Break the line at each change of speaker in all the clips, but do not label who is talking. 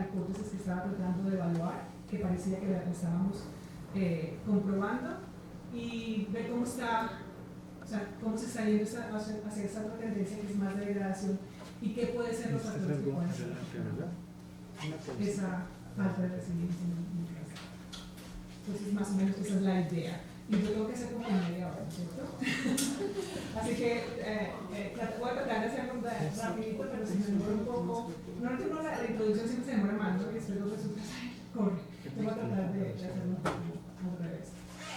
hipótesis que estaba tratando de evaluar, que parecía que la estábamos comprobando, y ver cómo está, o sea, cómo se está yendo hacia esa otra tendencia que es más de degradación y qué puede ser los factores que pueden hacer esa falta de resiliencia en el caso. Entonces, más o menos esa es la idea. Y yo tengo que hacer como media hora, ¿cierto? Así que voy a tratar de hacerlo rapidito, pero si me demora un poco. Normalmente la introducción siempre se demora más, ¿no? Y después los resultados, corre. Voy a tratar de hacerlo un poco al revés.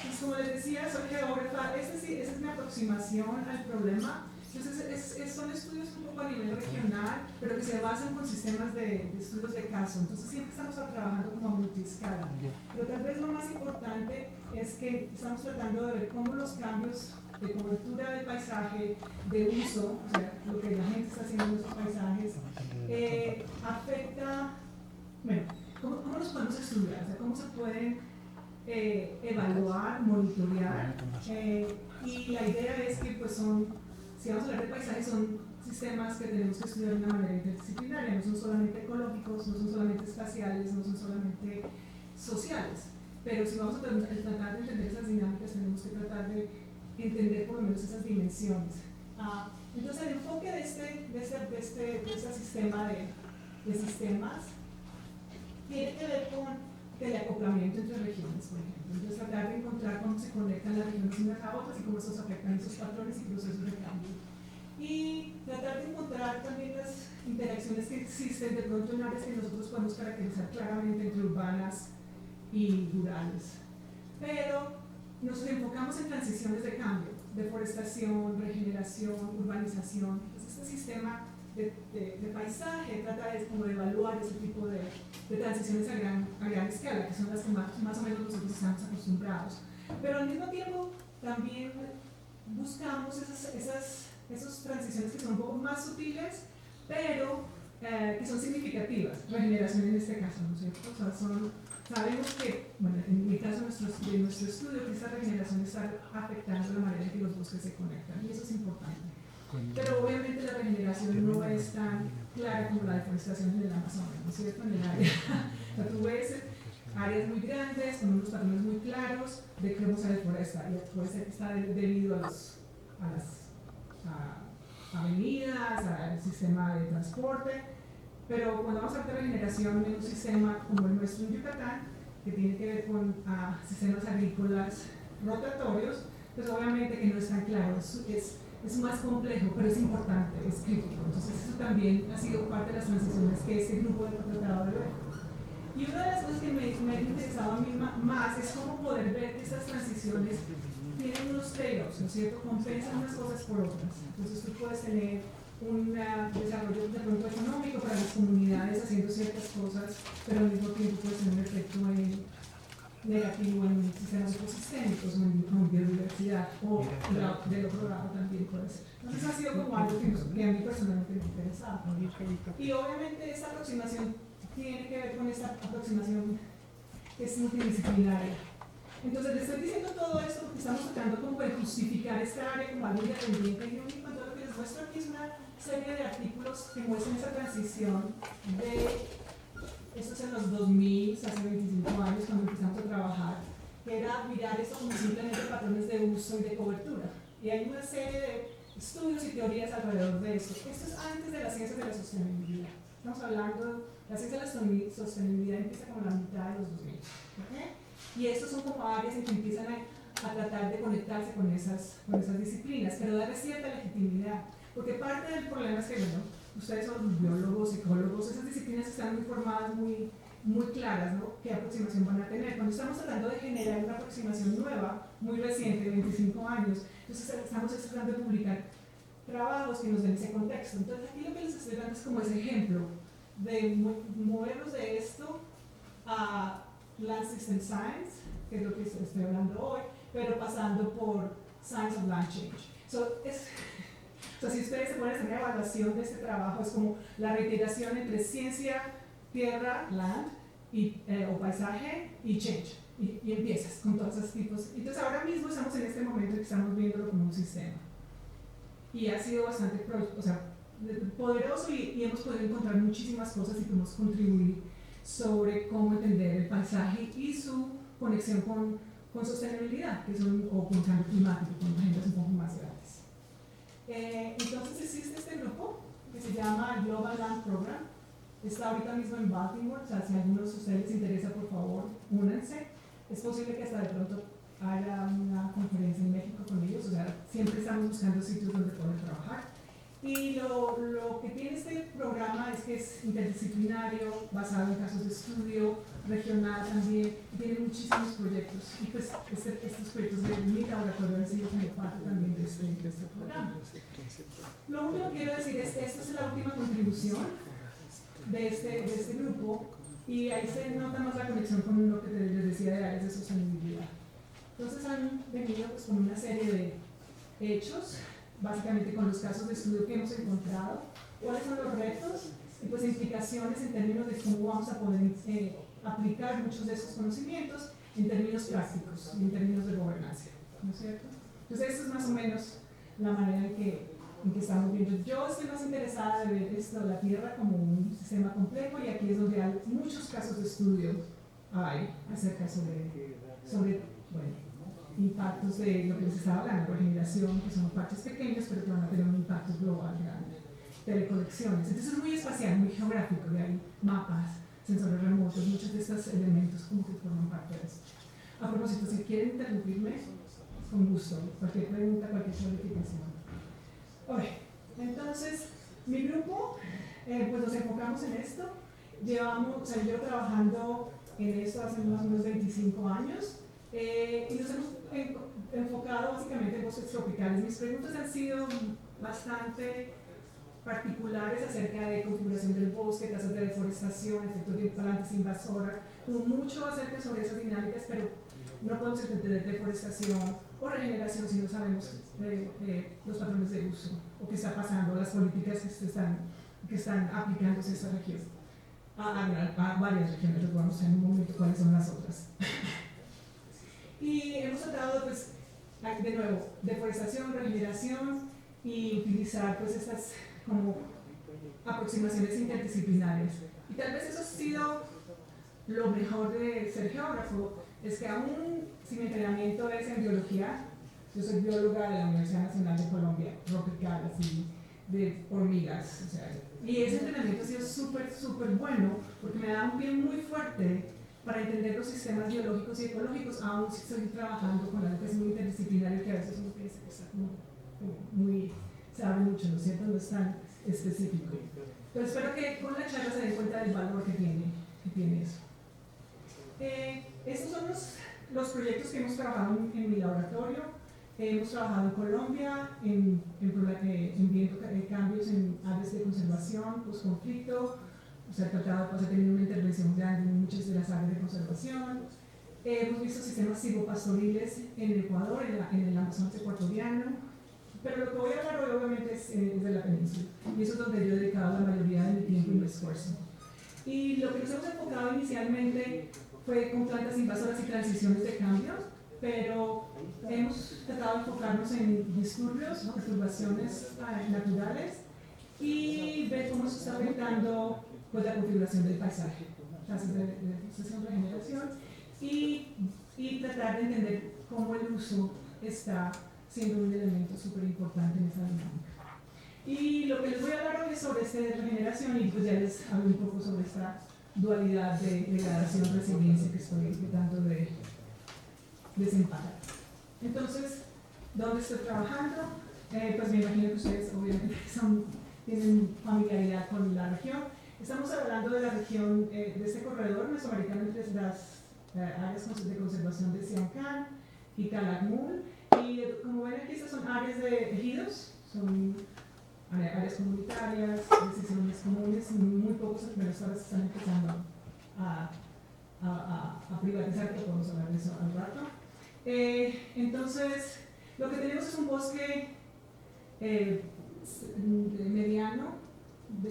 Entonces, como les decía, soy geógrafa. Esa es mi aproximación al problema. Entonces, son estudios un poco a nivel regional, pero que se basan con sistemas de estudios de caso. Entonces, siempre estamos trabajando como a multiescala. Pero tal vez lo más importante es que estamos tratando de ver cómo los cambios de cobertura del paisaje, de uso, o sea, lo que la gente está haciendo en esos paisajes, afecta, bueno, ¿cómo los podemos estudiar? O sea, ¿cómo se pueden evaluar, monitorear? Y la idea es que, pues, si vamos a hablar de paisajes, son sistemas que tenemos que estudiar de una manera interdisciplinaria, no son solamente ecológicos, no son solamente espaciales, no son solamente sociales. Pero si vamos a tratar de entender esas dinámicas, tenemos que tratar de entender por lo menos esas dimensiones. Entonces, el enfoque de este sistema de sistemas tiene que ver con teleacoplamiento entre regiones, por ejemplo. Entonces, tratar de encontrar cómo se conectan las regiones unas a otras y cómo estos afectan esos patrones y procesos de cambio. Y tratar de encontrar también las interacciones que existen de pronto en áreas que nosotros podemos caracterizar claramente entre urbanas y rurales. Pero nos enfocamos en transiciones de cambio, deforestación, regeneración, urbanización. Entonces, este sistema de paisaje trata de evaluar ese tipo de transiciones a gran escala, que son las que más o menos nosotros estamos acostumbrados. Pero al mismo tiempo también buscamos esas transiciones que son un poco más sutiles, pero que son significativas. Regeneración en este caso, ¿no es cierto? O sea, sabemos que, bueno, en el caso de nuestro estudio, que esta regeneración está afectando la manera en que los bosques se conectan, y eso es importante. Pero obviamente la regeneración no es tan clara como la deforestación en el Amazonas, ¿no es cierto? En el área. O sea, tú ves áreas muy grandes, con unos patrones muy claros de cómo se deforesta, y puede ser que está debido a las avenidas, al sistema de transporte. Pero cuando vamos a hablar de regeneración en un sistema como el nuestro en Yucatán, que tiene que ver con sistemas agrícolas rotatorios, pues obviamente que no es tan claro, es más complejo, pero es importante, es crítico. Entonces eso también ha sido parte de las transiciones que este grupo ha tratado de ver. Y una de las cosas que me ha interesado a mí más es cómo poder ver que estas transiciones tienen unos trade-offs, ¿no es cierto? Compensan unas cosas por otras. Entonces tú puedes tener un desarrollo de pronto económico para las comunidades haciendo ciertas cosas, pero al mismo tiempo puede tener un efecto negativo en sistemas ecosistémicos o en biodiversidad, o del otro lado también puede ser. Entonces ha sido como algo que a mí personalmente me interesaba. Y obviamente esta aproximación tiene que ver con esta aproximación que es multidisciplinaria. Entonces les estoy diciendo todo esto porque estamos tratando como de justificar esta área como algo independiente y único. Entonces lo que les muestro aquí es una serie de artículos que muestran esa transición esto es en los 2000, hace 25 años cuando empezamos a trabajar, que era mirar esto como simplemente patrones de uso y de cobertura. Y hay una serie de estudios y teorías alrededor de esto. Esto es antes de las ciencias de la sostenibilidad. Estamos hablando, la ciencia de la sostenibilidad empieza como la mitad de los 2000. ¿Okay? Y estos son como áreas en que empiezan a tratar de conectarse con esas disciplinas, pero darle cierta legitimidad. Porque parte del problema es que, bueno, ustedes son biólogos, ecólogos, esas disciplinas están muy formadas, muy claras, ¿no? ¿Qué aproximación van a tener? Cuando estamos tratando de generar una aproximación nueva, muy reciente, 25 años, entonces estamos tratando de publicar trabajos que nos den ese contexto. Entonces aquí lo que les estoy dando es como ese ejemplo de movernos de esto a Land System Science, que es lo que estoy hablando hoy, pero pasando por Science of Land Change. Si ustedes se ponen a hacer una evaluación de este trabajo, es como la reiteración entre ciencia, tierra, land, o paisaje y change. Y empiezas con todos esos tipos. Entonces ahora mismo estamos en este momento que estamos viéndolo como un sistema. Y ha sido bastante poderoso y hemos podido encontrar muchísimas cosas y podemos contribuir sobre cómo entender el paisaje y su conexión con sostenibilidad, o con cambio climático, con agendas un poco más grandes. Entonces existe este grupo que se llama Global Land Program. Está ahorita mismo en Baltimore, o sea, si a algunos de ustedes les interesa, por favor, únanse. Es posible que hasta de pronto haya una conferencia en México con ellos, o sea, siempre estamos buscando sitios donde poder trabajar. Y lo que tiene este programa es que es interdisciplinario, basado en casos de estudio, regional también, tiene muchísimos proyectos. Y pues estos proyectos de mi laboratorio han sido como parte también de este programa. Lo único que quiero decir es que esta es la última contribución de este grupo, y ahí se nota más la conexión con lo que les decía de áreas de sostenibilidad. Entonces han venido pues con una serie de hechos, básicamente con los casos de estudio que hemos encontrado, cuáles son los retos y pues implicaciones en términos de cómo vamos a poder aplicar muchos de esos conocimientos en términos prácticos y en términos de gobernanza, ¿no es cierto? Entonces esa es más o menos la manera en que estamos viendo. Yo estoy más interesada de ver la Tierra como un sistema complejo, y aquí es donde hay muchos casos de estudio acerca sobre impactos de lo que les estaba hablando, regeneración, que son parches pequeños pero que van a tener un impacto global grande. Teleconexiones, entonces es muy espacial, muy geográfico, de ahí mapas, sensores remotos, muchos de estos elementos como que forman parte de eso. A propósito, si quieren interrumpirme, con gusto, cualquier pregunta, cualquier clarificación. Entonces, mi grupo, pues nos enfocamos en esto. Llevo trabajando en esto hace más o menos 25 años, y nos hemos enfocado básicamente en bosques tropicales. Mis preguntas han sido bastante particulares acerca de configuración del bosque, tasas de deforestación, efectos de plantas invasoras, mucho acerca sobre esas dinámicas, pero no podemos entender deforestación o regeneración si no sabemos los patrones de uso o qué está pasando, las políticas que están aplicándose a esta región, a varias regiones. Les vamos a en un momento cuáles son las otras. Y hemos tratado, pues, de nuevo, deforestación, regeneración, y utilizar pues estas como aproximaciones interdisciplinarias. Y tal vez eso ha sido lo mejor de ser geógrafo, es que aún si mi entrenamiento es en biología, yo soy bióloga de la Universidad Nacional de Colombia, tropical, así, de hormigas, o sea, y ese entrenamiento ha sido súper bueno, porque me da un pie muy fuerte para entender los sistemas biológicos y ecológicos, aún si estoy trabajando con algo que es muy interdisciplinario, que a veces uno piensa que está como muy, sabe mucho, ¿no es cierto? No es tan específico. Pero espero que con la charla se den cuenta del valor que tiene eso. Estos son los proyectos que hemos trabajado en mi laboratorio. Hemos trabajado en Colombia, viendo cambios en áreas de conservación, post-conflicto. O sea, tratado de tener una intervención grande en muchas de las áreas de conservación. Hemos visto sistemas silvopastoriles en Ecuador, en el Amazonas ecuatoriano. Pero lo que voy a hablar hoy obviamente es de la península. Y eso es donde yo he dedicado la mayoría de mi tiempo y mi esfuerzo. Y lo que nos hemos enfocado inicialmente fue con plantas invasoras y transiciones de cambios, pero hemos tratado de enfocarnos en disturbios, perturbaciones naturales, y ver cómo se está afectando pues, la configuración del paisaje, tasas de deforestación, regeneración, y tratar de entender cómo el uso está siendo un elemento súper importante en esa dinámica. Y lo que les voy a hablar hoy es sobre esta regeneración, y pues ya les hablo un poco sobre esta dualidad de degradación-resiliencia que estoy tratando de desempacar. Entonces, ¿dónde estoy trabajando? Pues me imagino que ustedes obviamente tienen familiaridad con la región. Estamos hablando de la región, de este corredor mesoamericano entre las áreas de conservación de Siancán y Calakmul. Y como ven aquí, estas son áreas de ejidos, son áreas comunitarias, decisiones comunes, muy pocos primeros ahora se están empezando a privatizar, que podemos hablar de eso al rato. Entonces, lo que tenemos es un bosque mediano,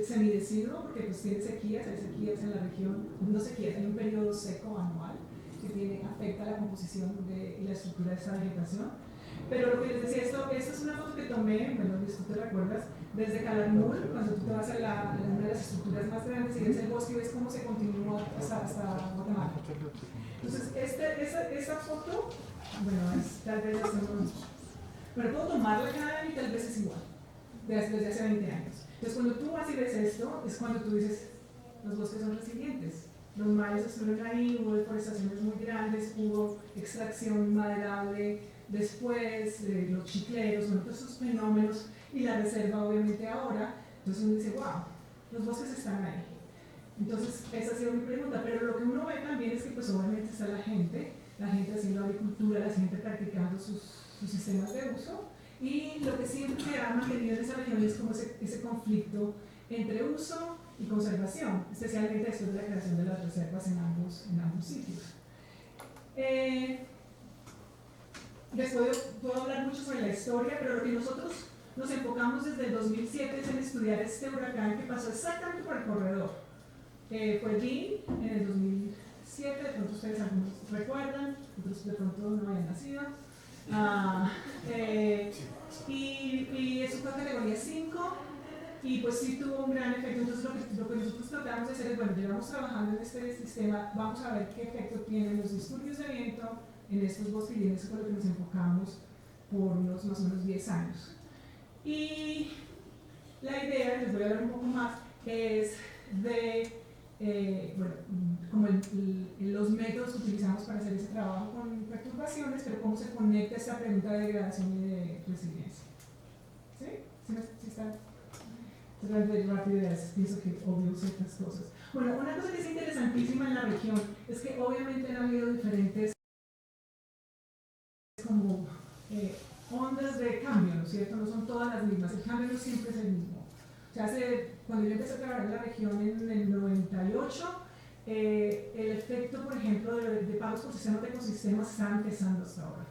semideciduo, porque pues tiene sequías, hay sequías en la región, no sequías, hay un periodo seco anual que afecta la composición y la estructura de esta vegetación. Pero lo que les decía, esta es una foto que tomé, bueno, si tú te recuerdas, desde Calakmul, cuando tú te vas a una de las estructuras más grandes y ves el bosque y ves cómo se continúa hasta Guatemala. Entonces, esta foto, bueno, es tal vez hace unos... Bueno, puedo tomarla cada año y tal vez es igual, desde hace 20 años. Entonces, cuando tú vas y ves esto, es cuando tú dices, los bosques son resilientes. Los mayas estuvieron ahí, hubo deforestaciones muy grandes, hubo extracción maderable después, los chicleros, bueno, todos esos fenómenos, y la reserva obviamente ahora. Entonces uno dice, wow, los bosques están ahí. Entonces, esa ha sido mi pregunta, pero lo que uno ve también es que pues obviamente está la gente haciendo agricultura, la gente practicando sus sistemas de uso, y lo que siempre ha mantenido en esa región es como ese conflicto entre uso y conservación, especialmente después de la creación de las reservas en ambos sitios. Después puedo hablar mucho sobre la historia, pero lo que nosotros nos enfocamos desde el 2007 es en estudiar este huracán que pasó exactamente por el corredor. Fue Dean en el 2007, de pronto ustedes algunos recuerdan, otros de pronto no hayan nacido. Y eso fue categoría 5, y pues sí tuvo un gran efecto. Entonces lo que nosotros tratamos de hacer es, bueno, llevamos trabajando en este sistema, vamos a ver qué efecto tienen los disturbios de viento en estos bosques, y en eso es lo que nos enfocamos por unos más o menos 10 años. Y la idea, les voy a hablar un poco más, es de bueno, como los métodos que utilizamos para hacer ese trabajo con perturbaciones, pero cómo se conecta esta pregunta de degradación y de resiliencia. ¿Sí? ¿Sí está? Tratando de ir rápido, y a veces pienso que obvio ciertas cosas. Bueno, una cosa que es interesantísima en la región es que obviamente han habido diferentes como ondas de cambio, ¿no es cierto? No son todas las mismas, el cambio no siempre es el mismo. O sea, cuando yo empecé a trabajar en la región en el 98, el efecto, por ejemplo, de pagos por sistemas de ecosistemas estaba empezando hasta ahora.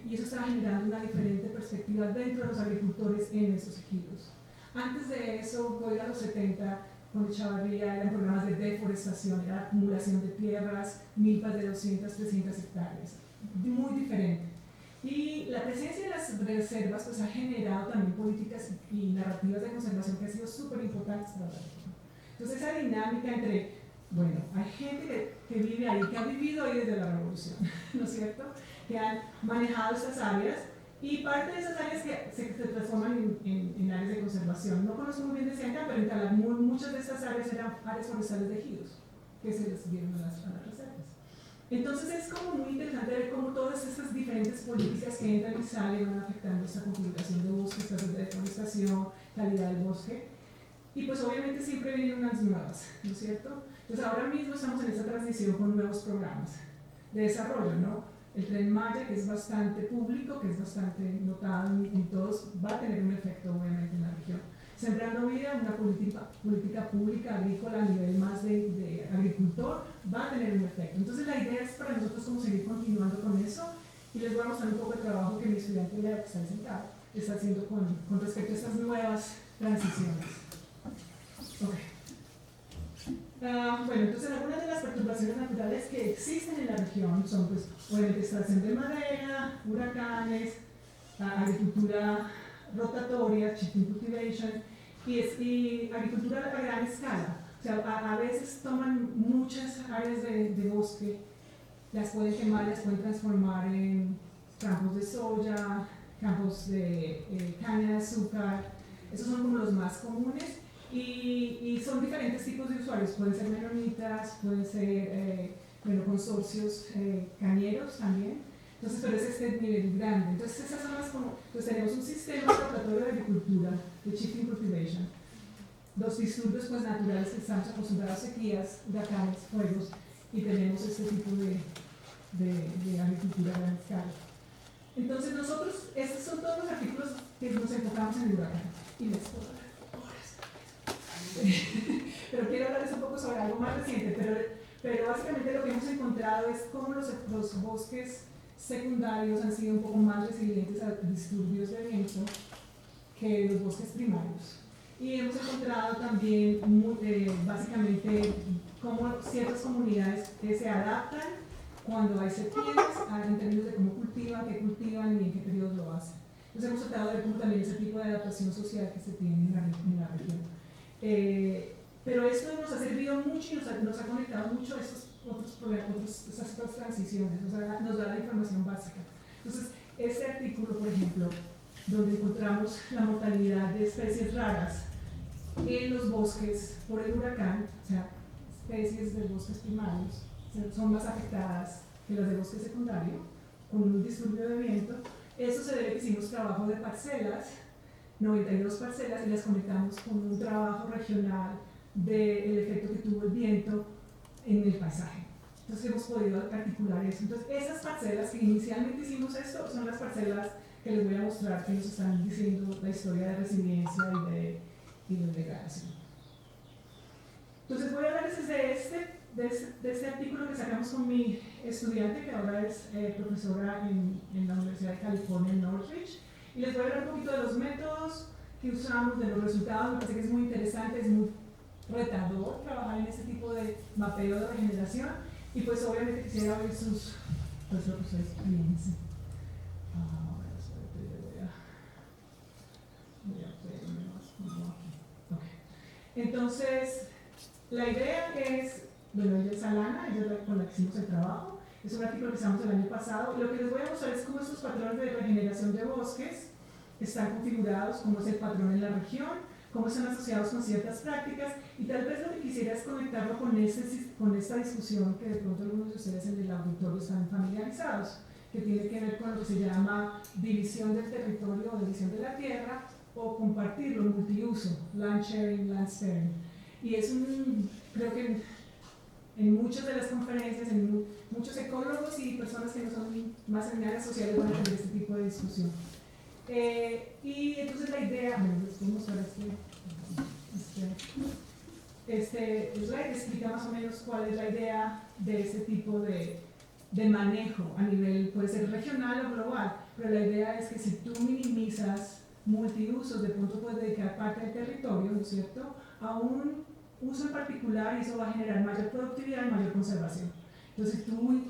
Y eso estaba generando una diferente perspectiva dentro de los agricultores en esos ejidos. Antes de eso, voy a los 70, con Echavarría, eran programas de deforestación, era acumulación de tierras, milpas de 200, 300 hectáreas. Muy diferente. Y la presencia de las reservas pues, ha generado también políticas y narrativas de conservación que han sido súper importantes para la región. Entonces, esa dinámica entre, bueno, hay gente que vive ahí, que ha vivido ahí desde la revolución, ¿no es cierto? Que han manejado estas áreas, y parte de esas áreas que se transforman en áreas de conservación. No conozco muy bien de Siancán, pero en Calakmul muchas de estas áreas eran áreas forestales de ejidos, que se les dieron a las reservas. Entonces es como muy interesante ver cómo todas estas diferentes políticas que entran y salen van afectando esta configuración de bosques, tasas de deforestación, calidad del bosque, y pues obviamente siempre vienen unas nuevas, ¿no es cierto? Entonces ahora mismo estamos en esta transición con nuevos programas de desarrollo, ¿no? El Tren Maya, que es bastante público, que es bastante notado en todos, va a tener un efecto obviamente en la región. Sembrando Vida, una política pública agrícola a nivel más de agricultor, va a tener un efecto. Entonces la idea es para nosotros como seguir continuando con eso, y les voy a mostrar un poco el trabajo que mi estudiante que está sentado está haciendo con respecto a estas nuevas transiciones. Okay. Bueno, entonces algunas de las perturbaciones naturales que existen en la región son pues obviamente extracción de madera, huracanes, agricultura rotatoria, shifting cultivation, y agricultura a gran escala. O sea, a veces toman muchas áreas de bosque, las pueden quemar, las pueden transformar en campos de soya, campos de caña de azúcar. Esos son como los más comunes, y son diferentes tipos de usuarios. Pueden ser menonitas, pueden ser consorcios cañeros también. Entonces, pero es este nivel grande. Entonces, esas son las como, pues tenemos un sistema rotatorio de agricultura, de shifting cultivation. Los disturbios pues, naturales que estamos acostumbrados a sequías, huracanes, fuegos, y tenemos este tipo de agricultura a gran escala. Entonces, nosotros, estos son todos los artículos que nos enfocamos en el huracán. Y les puedo hablar horas. Pero quiero hablarles un poco sobre algo más reciente, pero básicamente lo que hemos encontrado es cómo los bosques secundarios han sido un poco más resilientes a disturbios de viento que los bosques primarios. Y hemos encontrado también básicamente cómo ciertas comunidades se adaptan cuando hay sequías en términos de cómo cultivan, qué cultivan y en qué periodos lo hacen. Entonces hemos tratado de ver cómo también ese tipo de adaptación social que se tiene en la región. Pero esto nos ha servido mucho y nos ha conectado mucho a estos otros problemas, esas otras transiciones, o sea, nos da la información básica. Entonces, este artículo, por ejemplo, donde encontramos la mortalidad de especies raras en los bosques por el huracán, o sea, especies de bosques primarios, son más afectadas que las de bosque secundario, con un disturbio de viento. Eso se debe a que hicimos trabajo de parcelas, 92 parcelas, y las conectamos con un trabajo regional del efecto que tuvo el viento en el paisaje. Entonces hemos podido articular eso. Entonces esas parcelas que inicialmente hicimos esto son las parcelas que les voy a mostrar que nos están diciendo la historia de resiliencia y de degradación. Entonces voy a hablarles de este artículo que sacamos con mi estudiante, que ahora es profesora en la Universidad de California en Northridge, y les voy a hablar un poquito de los métodos que usamos, de los resultados. Me parece que es muy interesante, es muy retador trabajar en este tipo de mapeo de regeneración, y pues obviamente quisiera ver sus, pues lo que ustedes piensen. Voy a ponerme más como aquí. Okay. Entonces, la idea es, bueno, ella es Alana, ella es con la que hicimos el trabajo, es un artículo que hicimos el año pasado, y lo que les voy a mostrar es cómo estos patrones de regeneración de bosques están configurados, cómo es el patrón en la región, cómo están asociados con ciertas prácticas, y tal vez lo que quisiera es conectarlo con esta discusión que de pronto algunos de ustedes en el auditorio están familiarizados, que tiene que ver con lo que se llama división del territorio o división de la tierra, o compartirlo, multiuso, land sharing, land sparing. Y es creo que en muchas de las conferencias, en muchos ecólogos y personas que no son más en áreas sociales van a tener este tipo de discusión. Y entonces la idea, bueno, les voy a mostrar este slide explica más o menos cuál es la idea de este tipo de manejo a nivel, puede ser regional o global, pero la idea es que si tú minimizas multiusos, de pronto puedes dedicar parte del territorio, ¿no es cierto?, a un uso en particular, y eso va a generar mayor productividad y mayor conservación. Entonces, si tú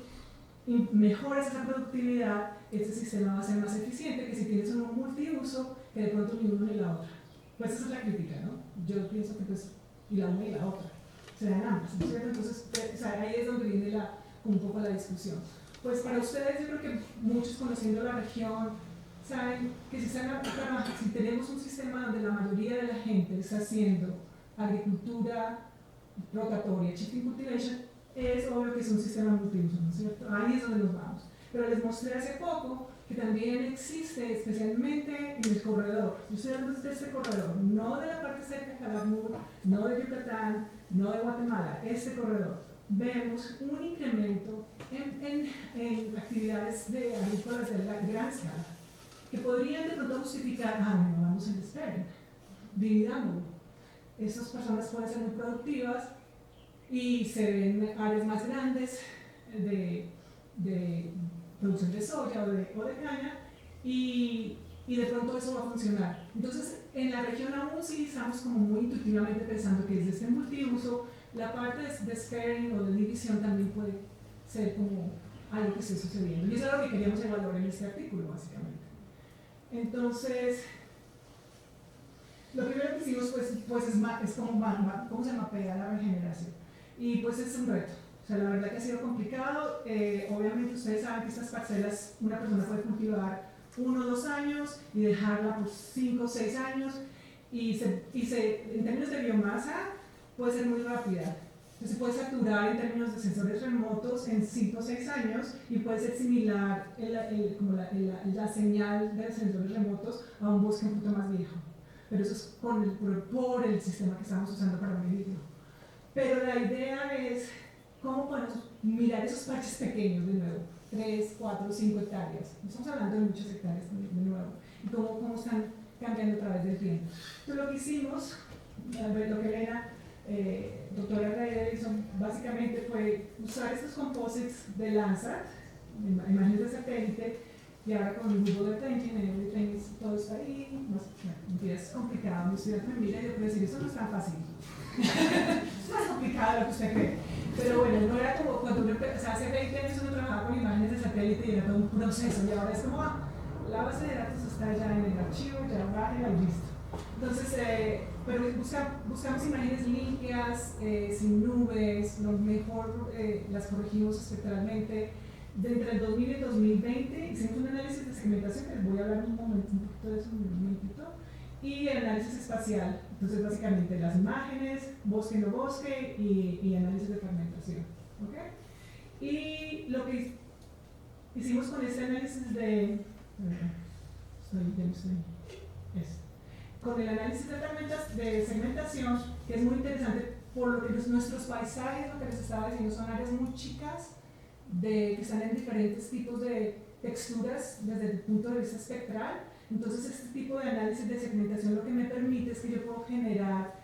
mejoras esa productividad, este sistema va a ser más eficiente que si tienes un multiuso que de pronto ni uno ni la otra. Pues esa es la crítica, ¿no? Yo pienso que pues, y la una y la otra, se dan ambas, ¿no es cierto? Entonces, o sea, ahí es donde viene un poco la discusión. Pues para ustedes, yo creo que muchos conociendo la región, saben que si tenemos un sistema donde la mayoría de la gente está haciendo agricultura rotatoria, shifting cultivation, es obvio que es un sistema multiuso, ¿no es cierto? Ahí es donde nos vamos. Pero les mostré hace poco que también existe, especialmente en el corredor. Yo estoy hablando de este corredor, no de la parte cerca de Calakmul, no de Yucatán, no de Guatemala, este corredor. Vemos un incremento en actividades agrícolas de la gran escala, que podrían de pronto justificar, bueno, vamos en sparing, dividándolo. Estas personas pueden ser muy productivas y se ven áreas más grandes de producción de soya o de caña, y de pronto eso va a funcionar. Entonces, en la región aún sí estamos como muy intuitivamente pensando que desde este multiuso, la parte de sparing o de división también puede ser como algo que esté sucediendo. Y eso es lo que queríamos evaluar en este artículo, básicamente. Entonces, lo primero que hicimos pues es cómo se mapea la regeneración. Y pues es un reto. O sea, la verdad que ha sido complicado. Obviamente ustedes saben que estas parcelas una persona puede cultivar 1 o 2 años y dejarla por 5 o 6 años, y en términos de biomasa puede ser muy rápida. Entonces se puede saturar en términos de sensores remotos en 5 o 6 años, y puede ser similar como la señal de los sensores remotos a un bosque un poquito más viejo. Pero eso es por el sistema que estamos usando para medirlo. Pero la idea es cómo podemos mirar esos parches pequeños de nuevo, 3, 4, 5 hectáreas. No estamos hablando de muchas hectáreas de nuevo, y cómo están cambiando a través del tiempo. Entonces lo que hicimos, lo que Elena, doctora Reyes, hizo básicamente fue usar estos composites de Landsat, imágenes de satélite, y ahora con el Google Earth Engine, Everything, todo está ahí. Es complicado, mi estudiante me mira y yo puedo decir, eso no es tan fácil. Es más complicado de lo que usted cree. Pero bueno, no era como cuando uno empezó, o sea, hace 20 años uno trabajaba con imágenes de satélite y era todo un proceso, y ahora es como, la base de datos está ya en el archivo, ya bájela y listo. Entonces, pero buscamos imágenes limpias, sin nubes, lo mejor las corregimos espectralmente. Entre el 2000 y el 2020 hicimos un análisis de segmentación, que les voy a hablar un poquito de eso en un momentito, y el análisis espacial. Entonces, básicamente las imágenes, bosque no bosque y análisis de fragmentación. ¿Okay? Y lo que hicimos con este análisis con el análisis de segmentación, que es muy interesante, por lo que nuestros paisajes, lo que les estaba diciendo, son áreas muy chicas, que están en diferentes tipos de texturas desde el punto de vista espectral. Entonces, este tipo de análisis de segmentación lo que me permite es que yo puedo generar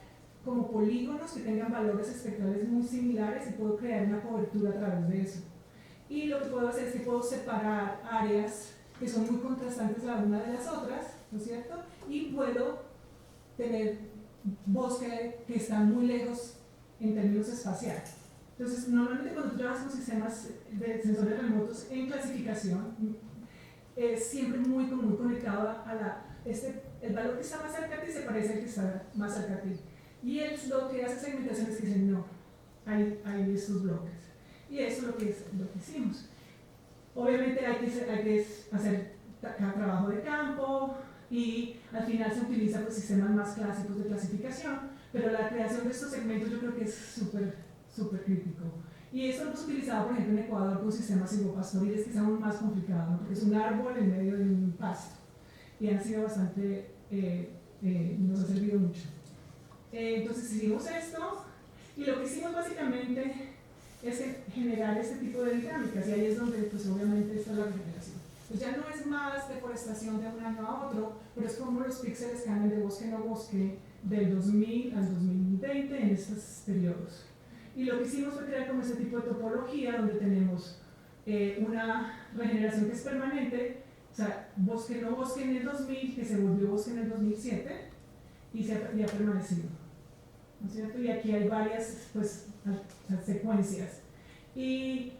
como polígonos que tengan valores espectrales muy similares y puedo crear una cobertura a través de eso. Y lo que puedo hacer es que puedo separar áreas que son muy contrastantes la una de las otras, ¿no es cierto? Y puedo tener bosque que están muy lejos en términos espaciales. Entonces, normalmente cuando tú trabajas con sistemas de sensores remotos en clasificación, es siempre muy conectado a el valor que está más cerca de ti se parece al que está más cerca de ti. Y lo que hace segmentación es que dice, no, hay estos bloques. Y eso es lo que hicimos. Obviamente hay que hacer cada trabajo de campo y al final se utilizan los sistemas más clásicos de clasificación, pero la creación de estos segmentos yo creo que es súper crítico. Y eso lo hemos utilizado, por ejemplo, en Ecuador con sistemas silvopastoriles, que es aún más complicado, ¿no? Porque es un árbol en medio de un pasto. Y han sido bastante, nos ha servido mucho. Entonces hicimos esto, y lo que hicimos básicamente es generar este tipo de dinámicas, y ahí es donde, pues obviamente, está la regeneración. Pues ya no es más deforestación de un año a otro, pero es como los píxeles cambian de bosque no bosque del 2000 al 2020 en estos periodos. Y lo que hicimos fue crear como este tipo de topología donde tenemos una regeneración que es permanente, o sea, bosque no bosque en el 2000, que se volvió bosque en el 2007 y ha permanecido, ¿no es cierto? Y aquí hay varias pues, secuencias. Y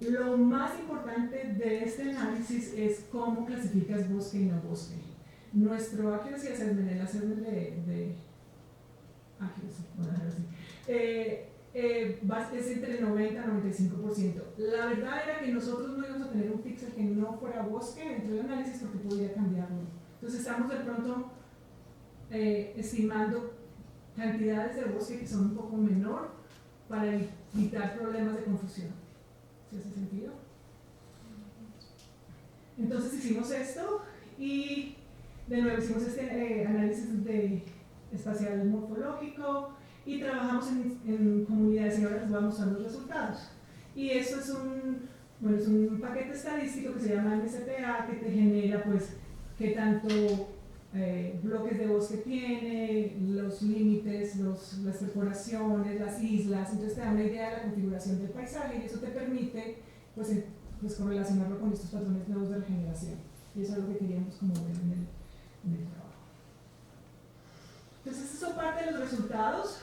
lo más importante de este análisis es cómo clasificas bosque y no bosque. Aquí decía Sedmen, el Sedmen es entre 90 y 95%. La verdad era que nosotros no íbamos a tener un píxel que no fuera bosque dentro del análisis porque podría cambiarlo. Entonces estamos de pronto estimando cantidades de bosque que son un poco menor para evitar problemas de confusión. ¿Sí hace sentido? Entonces hicimos esto y de nuevo hicimos este análisis espacial morfológico y trabajamos en comunidades y ahora les voy a mostrar los resultados. Y esto es un paquete estadístico que se llama MSPA que te genera pues qué tanto bloques de bosque tiene, los límites, las perforaciones, las islas, entonces te da una idea de la configuración del paisaje y eso te permite pues correlacionarlo con estos patrones nuevos de regeneración. Y eso es lo que queríamos como ver en el trabajo. Entonces, estos son parte de los resultados.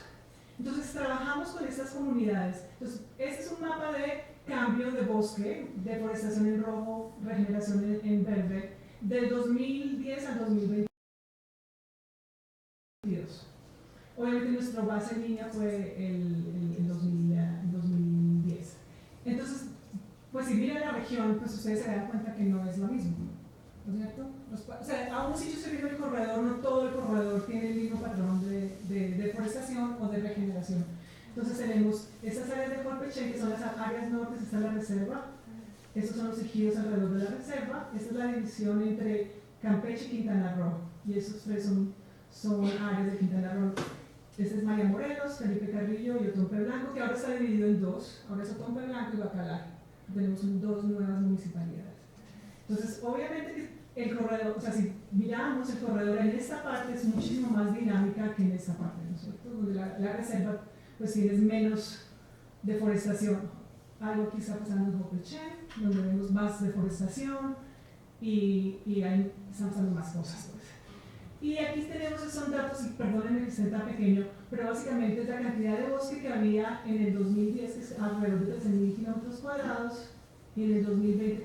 Entonces, trabajamos con estas comunidades. Entonces, este es un mapa de cambio de bosque, deforestación en rojo, regeneración en verde, del 2010 al 2022. Obviamente, nuestra base en línea fue el 2010. Entonces, pues si miran la región, pues ustedes se dan cuenta que no es lo mismo, ¿no es cierto? O sea, aún si yo estoy viendo el corredor, no todo el corredor tiene el mismo patrón de deforestación o de regeneración. Entonces tenemos estas áreas de Colpechén, que son las áreas norte, está la reserva, estos son los ejidos alrededor de la reserva, esta es la división entre Campeche y Quintana Roo, y esos tres son áreas de Quintana Roo. Este es María Morelos, Felipe Carrillo y Otompe Blanco, que ahora está dividido en dos, ahora es Otompe Blanco y Bacalar. Tenemos dos nuevas municipalidades. Entonces, obviamente el corredor, o sea, si miramos el corredor en esta parte es muchísimo más dinámica que en esta parte, ¿no es cierto? Donde la reserva, pues tienes menos deforestación. Algo que está pasando en Colpechén, donde vemos más deforestación y ahí están pasando más cosas. Pues. Y aquí tenemos esos datos, y perdónenme que esté tan pequeño, pero básicamente es la cantidad de bosque que había en el 2010, que es alrededor de 13.000 kilómetros cuadrados, y en el 2020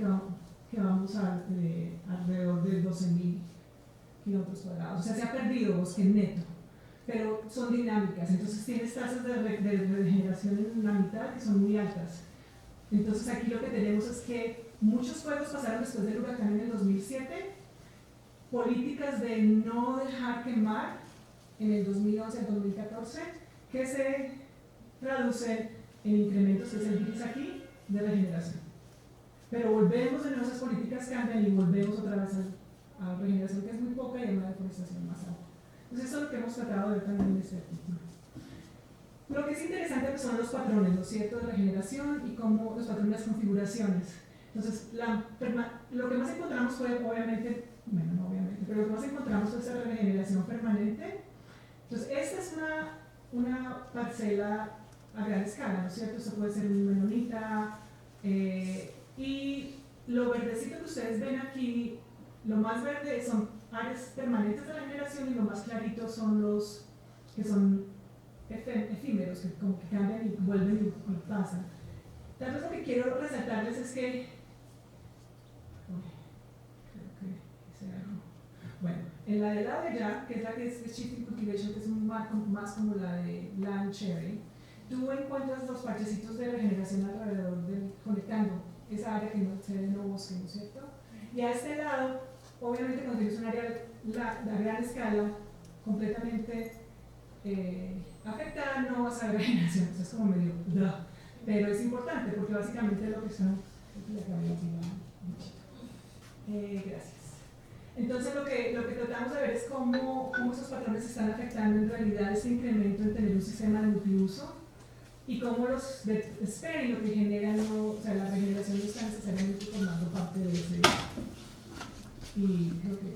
que vamos a alrededor de 12.000 kilómetros cuadrados. O sea, se ha perdido bosque neto. pero son dinámicas, entonces tienes tasas de regeneración en la mitad que son muy altas. Entonces aquí lo que tenemos es que muchos fuegos pasaron después del huracán en el 2007, políticas de no dejar quemar en el 2011 al 2014, que se traducen en incrementos, que es el gris aquí, de regeneración. Pero volvemos de nuevo, esas políticas cambian y volvemos otra vez a regeneración, que es muy poca, y a una deforestación más alta. Entonces eso es lo que hemos tratado de ver también en este artículo. Lo que es interesante pues, son los patrones, ¿no es cierto?, de regeneración y cómo los patrones de las configuraciones. Entonces, lo que más encontramos fue, obviamente, bueno, no obviamente, pero lo que más encontramos fue esa regeneración permanente. Entonces, esta es una parcela a gran escala, ¿no es cierto? Esto puede ser un menonita, y lo verdecito que ustedes ven aquí, lo más verde son áreas permanentes de regeneración y lo más clarito son los que son efímeros, que como que cambian y vuelven y pasan. Tal vez lo que quiero resaltarles es que, bueno, en la de allá, que es la que es Shifting Cultivation, que es más como la de Land Sharing, tú encuentras los parchecitos de regeneración alrededor conectando esa área que no se ve no bosque, ¿no es cierto? Y a este lado, obviamente cuando tienes un área a gran escala, completamente afectada, no vas a ver regeneración, o sea, es como medio duh. Pero es importante porque básicamente lo que están... gracias. Entonces lo que tratamos de ver es cómo esos patrones están afectando en realidad ese incremento en tener un sistema de multiuso y cómo los de sparing lo que generan, o sea, la regeneración no está necesariamente formando parte de ese. Y creo que...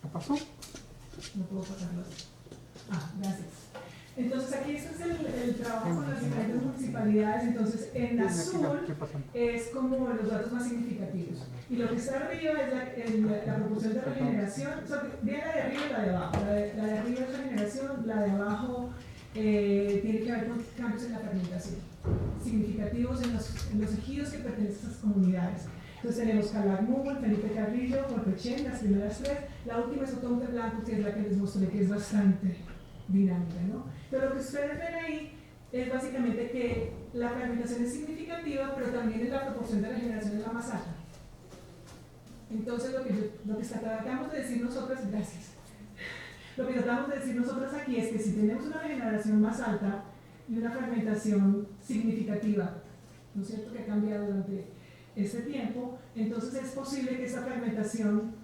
¿Qué pasó?
No puedo pasarlo así. Gracias. Entonces aquí este es el trabajo con las diferentes municipalidades. Entonces en azul es como los datos más significativos. Y lo que está arriba es la proporción de regeneración. Bien, la de arriba y la de abajo. La de arriba es regeneración, la de abajo tiene que ver con cambios en la fermentación significativos en los ejidos que pertenecen a esas comunidades. Entonces tenemos Calakmul, Felipe Carrillo, Colpechén, las primeras tres. La última es Otompe Blanco, que es la que les mostré, que es bastante dinámica, ¿no? Pero lo que ustedes ven ahí es básicamente que la fragmentación es significativa, pero también la proporción de regeneración es la más alta. Entonces lo que tratamos de decir nosotros, gracias. Lo que tratamos de decir nosotros aquí es que si tenemos una regeneración más alta y una fragmentación significativa, ¿no es cierto?, que ha cambiado durante este tiempo, entonces es posible que esa fragmentación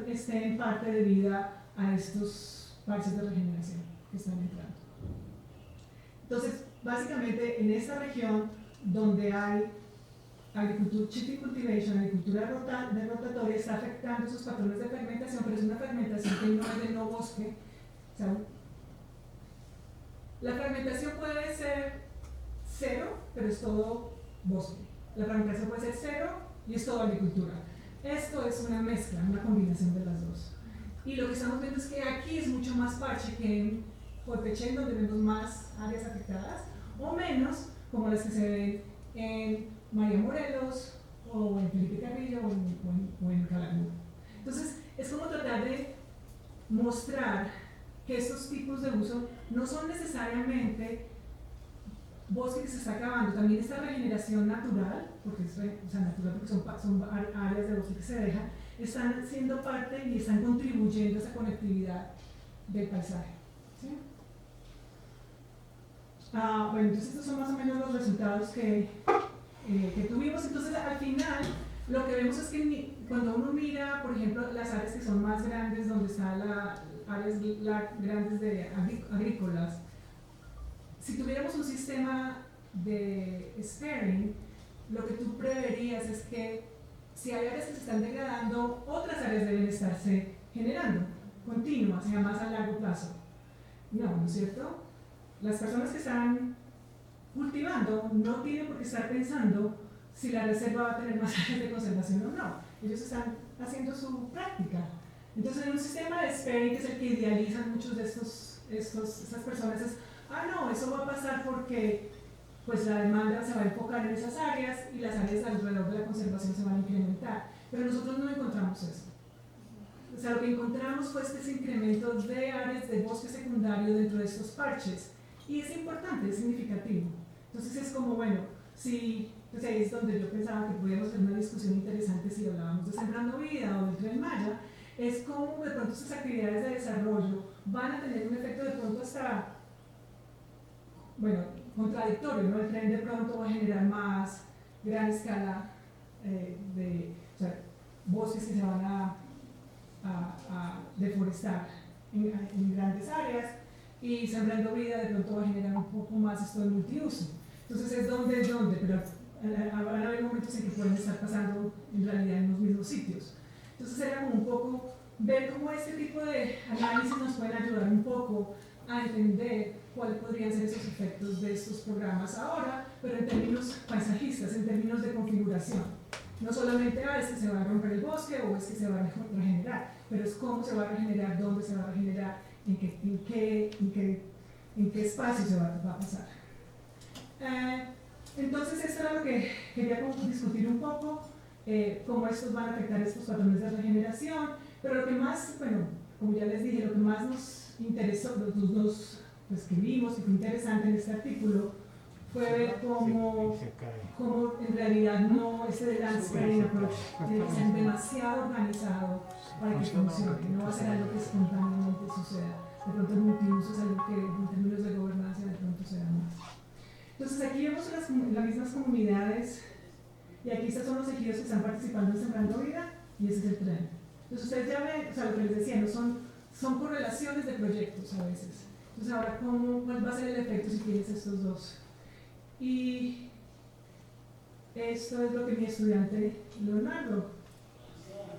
esté en parte debida a estos parches de regeneración que están entrando. Entonces, básicamente en esta región donde hay agricultura, shifting cultivation, agricultura rotatoria, está afectando esos patrones de fermentación, pero es una fermentación que no es de no bosque. O sea, la fermentación puede ser cero, pero es todo bosque. La fragmentación puede ser cero y es todo agricultura. Esto es una mezcla, una combinación de las dos. Y lo que estamos viendo es que aquí es mucho más parche que en Colpechén, donde vemos más áreas afectadas, o menos, como las que se ven en María Morelos, o en Felipe Carrillo, o en Calakmul. Entonces, es como tratar de mostrar que estos tipos de uso no son necesariamente bosque que se está acabando, también esta regeneración natural, porque natural porque son áreas de bosque que se dejan, están siendo parte y están contribuyendo a esa conectividad del paisaje. ¿Sí? Bueno, entonces estos son más o menos los resultados que tuvimos. Entonces al final lo que vemos es que cuando uno mira, por ejemplo, las áreas que son más grandes, donde están áreas grandes de agrícolas, si tuviéramos un sistema de sparing, lo que tú preverías es que si hay áreas que se están degradando, otras áreas deben estarse generando, continuas, y además a largo plazo. ¿No es cierto? Las personas que están cultivando no tienen por qué estar pensando si la reserva va a tener más áreas de conservación o no. Ellos están haciendo su práctica. Entonces, en un sistema de sparing, que es el que idealizan muchos de estas personas, es no, eso va a pasar porque pues la demanda se va a enfocar en esas áreas y las áreas alrededor de la conservación se van a incrementar. Pero nosotros no encontramos eso. O sea, lo que encontramos fue este incremento de áreas de bosque secundario dentro de estos parches. Y es importante, es significativo. Entonces es como, bueno, si, pues ahí es donde yo pensaba que podíamos tener una discusión interesante si hablábamos de Sembrando Vida o del Tren Maya, es cómo de pronto estas actividades de desarrollo van a tener un efecto de pronto hasta, bueno, contradictorio, ¿no? El tren de pronto va a generar más gran escala o sea, bosques que se van a deforestar en grandes áreas, y Sembrando Vida de pronto va a generar un poco más esto de multiuso. Entonces es donde, pero van a haber momentos en que pueden estar pasando en realidad en los mismos sitios. Entonces era como un poco ver cómo este tipo de análisis nos pueden ayudar un poco a entender cuáles podrían ser esos efectos de estos programas ahora, pero en términos paisajistas, en términos de configuración. No solamente es que se va a romper el bosque o es que se va a regenerar, pero es cómo se va a regenerar, dónde se va a regenerar, en qué espacio se va a pasar. Entonces esto era lo que quería discutir un poco, cómo estos van a afectar estos patrones de regeneración, pero lo que más, bueno, como ya les dije, lo que más nos interesó, los dos pues, que vimos y fue interesante en este artículo, fue ver cómo en realidad no ese landscape approach tiene que ser demasiado organizado para que funcione, no va a ser algo que espontáneamente suceda. De pronto el multiuso es algo que en términos de gobernanza de pronto se da más. Entonces aquí vemos las mismas comunidades y aquí estos son los ejidos que están participando en Sembrando Vida y ese es el tren. Entonces ustedes ya ven, o sea, lo que les decía, no son correlaciones de proyectos a veces. Entonces ahora, ¿cuál va a ser el efecto si tienes estos dos? Y esto es lo que mi estudiante Leonardo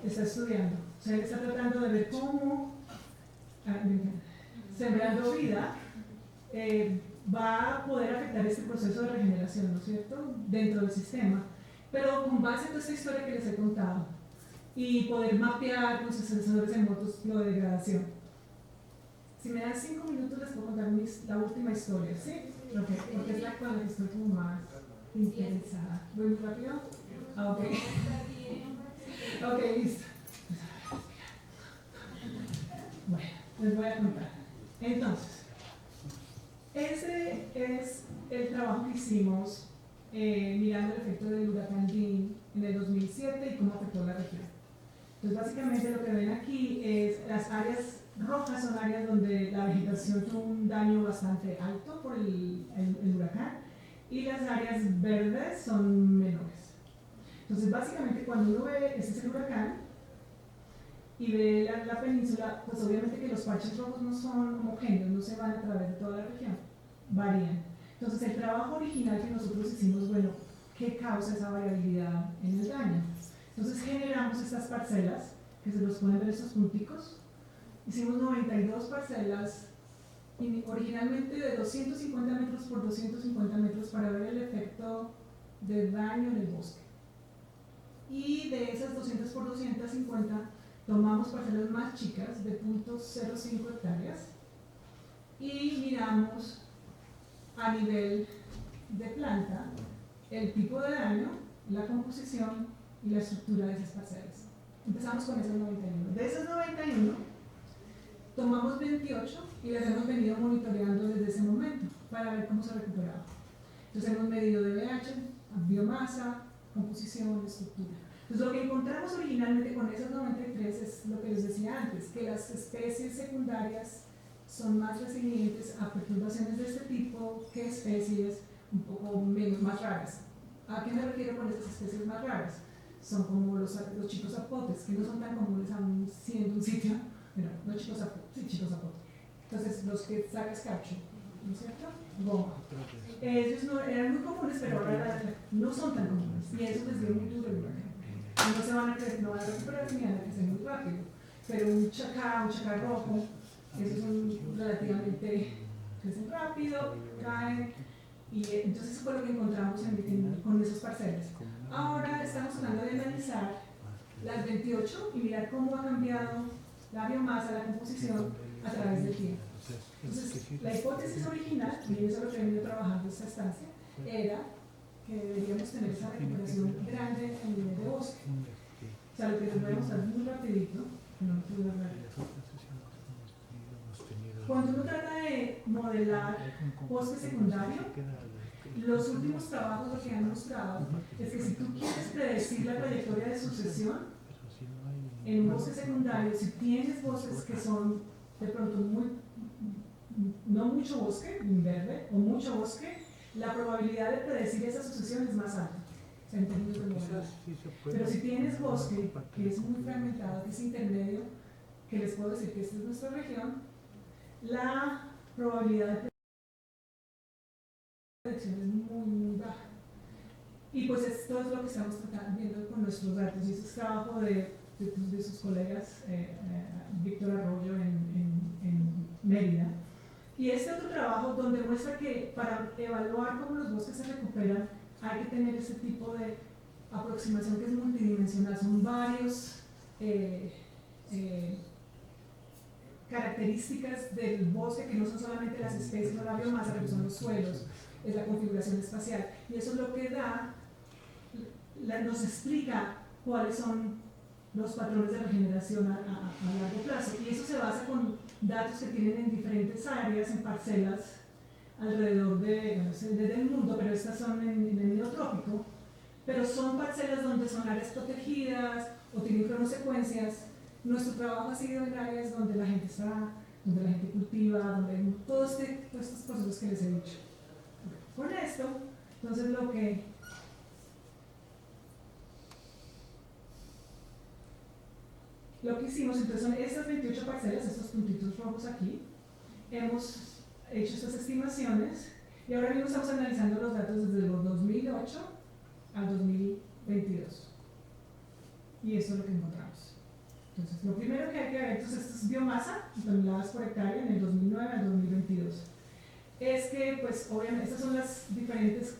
está estudiando. O sea, él está tratando de ver cómo Sembrando Vida va a poder afectar este proceso de regeneración, ¿no es cierto?, dentro del sistema, pero con base en toda esta historia que les he contado y poder mapear con sus sensores remotos lo de degradación. Si me dan 5 minutos les puedo contar la última historia, ¿sí? Porque es la con la que estoy como más interesada. ¿Voy muy rápido? Ah, ok. Ok, listo. Bueno, les voy a contar. Entonces, ese es el trabajo que hicimos mirando el efecto del huracán Dean en el 2007 y cómo afectó la región. Entonces, básicamente lo que ven aquí es las áreas rojas son áreas donde la vegetación tuvo un daño bastante alto por el huracán, y las áreas verdes son menores. Entonces, básicamente, cuando uno ve, este es el huracán, y ve la península, pues obviamente que los parches rojos no son homogéneos, no se van a través de toda la región, varían. Entonces, el trabajo original que nosotros hicimos, bueno, ¿qué causa esa variabilidad en el daño? Entonces, generamos estas parcelas, que se los pueden ver estos punticos. Hicimos 92 parcelas, originalmente de 250 metros por 250 metros, para ver el efecto de daño en el bosque. Y de esas 200 por 250, tomamos parcelas más chicas de 0.05 hectáreas y miramos a nivel de planta el tipo de daño, la composición y la estructura de esas parcelas. Empezamos con esas 91. De esas 91, tomamos 28 y las hemos venido monitoreando desde ese momento para ver cómo se recuperaba. Entonces hemos medido DBH, biomasa, composición, estructura. Entonces lo que encontramos originalmente con esas 93 es lo que les decía antes, que las especies secundarias son más resilientes a perturbaciones de este tipo que especies un poco menos, más raras. ¿A qué me refiero con esas especies más raras? Son como los chicos zapotes, que no son tan comunes aún siendo un sitio. Bueno, no chicos zapotes, sí, chicos zapotes. Entonces, los que sacas caucho, ¿no es cierto? Goma. Ellos no, eran muy comunes, pero ahora no son tan comunes. Y eso les dio muy duro el huracán. No se van a crecer, no van a recuperar ni van a crecer muy rápido. Pero un chacá rojo, esos son relativamente, crecen rápido, caen. Y entonces eso fue lo que encontramos con esas parcelas. Ahora estamos tratando de analizar las 28 y mirar cómo ha cambiado la biomasa, la composición a través del tiempo. Entonces, la hipótesis original, y eso es lo que he venido trabajando esta estancia, era que deberíamos tener esa recuperación grande en nivel de bosque. O sea, lo que les voy a mostrar muy rapidito No pude hablar. Cuando uno trata de modelar bosque secundario, los últimos trabajos lo que han mostrado es que si tú quieres predecir la trayectoria de sucesión en un bosque secundario, si tienes bosques que son de pronto no mucho bosque, verde, o mucho bosque, la probabilidad de predecir esa sucesión es más alta. O sea, en términos de modelado. Pero si tienes bosque que es muy fragmentado, que es intermedio, que les puedo decir que esta es nuestra región, la probabilidad de predicción es muy baja. Y pues esto es lo que estamos viendo con nuestros datos, y ese es trabajo de sus colegas Víctor Arroyo en Mérida. Y este otro trabajo donde muestra que para evaluar cómo los bosques se recuperan hay que tener ese tipo de aproximación que es multidimensional, son varios características del bosque que no son solamente las especies o la biomasa, que son los suelos, es la configuración espacial, y eso es lo que nos explica cuáles son los patrones de regeneración a largo plazo, y eso se basa con datos que tienen en diferentes áreas, en parcelas alrededor del mundo, pero estas son en el neotrópico, pero son parcelas donde son áreas protegidas o tienen cronosecuencias. Nuestro trabajo ha sido en áreas donde la gente está, donde la gente cultiva, donde hay todos estos procesos que les he dicho. Con esto, entonces lo que hicimos, entonces son estas 28 parcelas, estos puntitos rojos aquí, hemos hecho estas estimaciones y ahora mismo estamos analizando los datos desde los 2008 al 2022 y eso es lo que encontramos. Entonces, lo primero que hay que ver, entonces, esto es biomasa, toneladas por hectárea en el 2009 al 2022. Es que, pues, obviamente, estos son los diferentes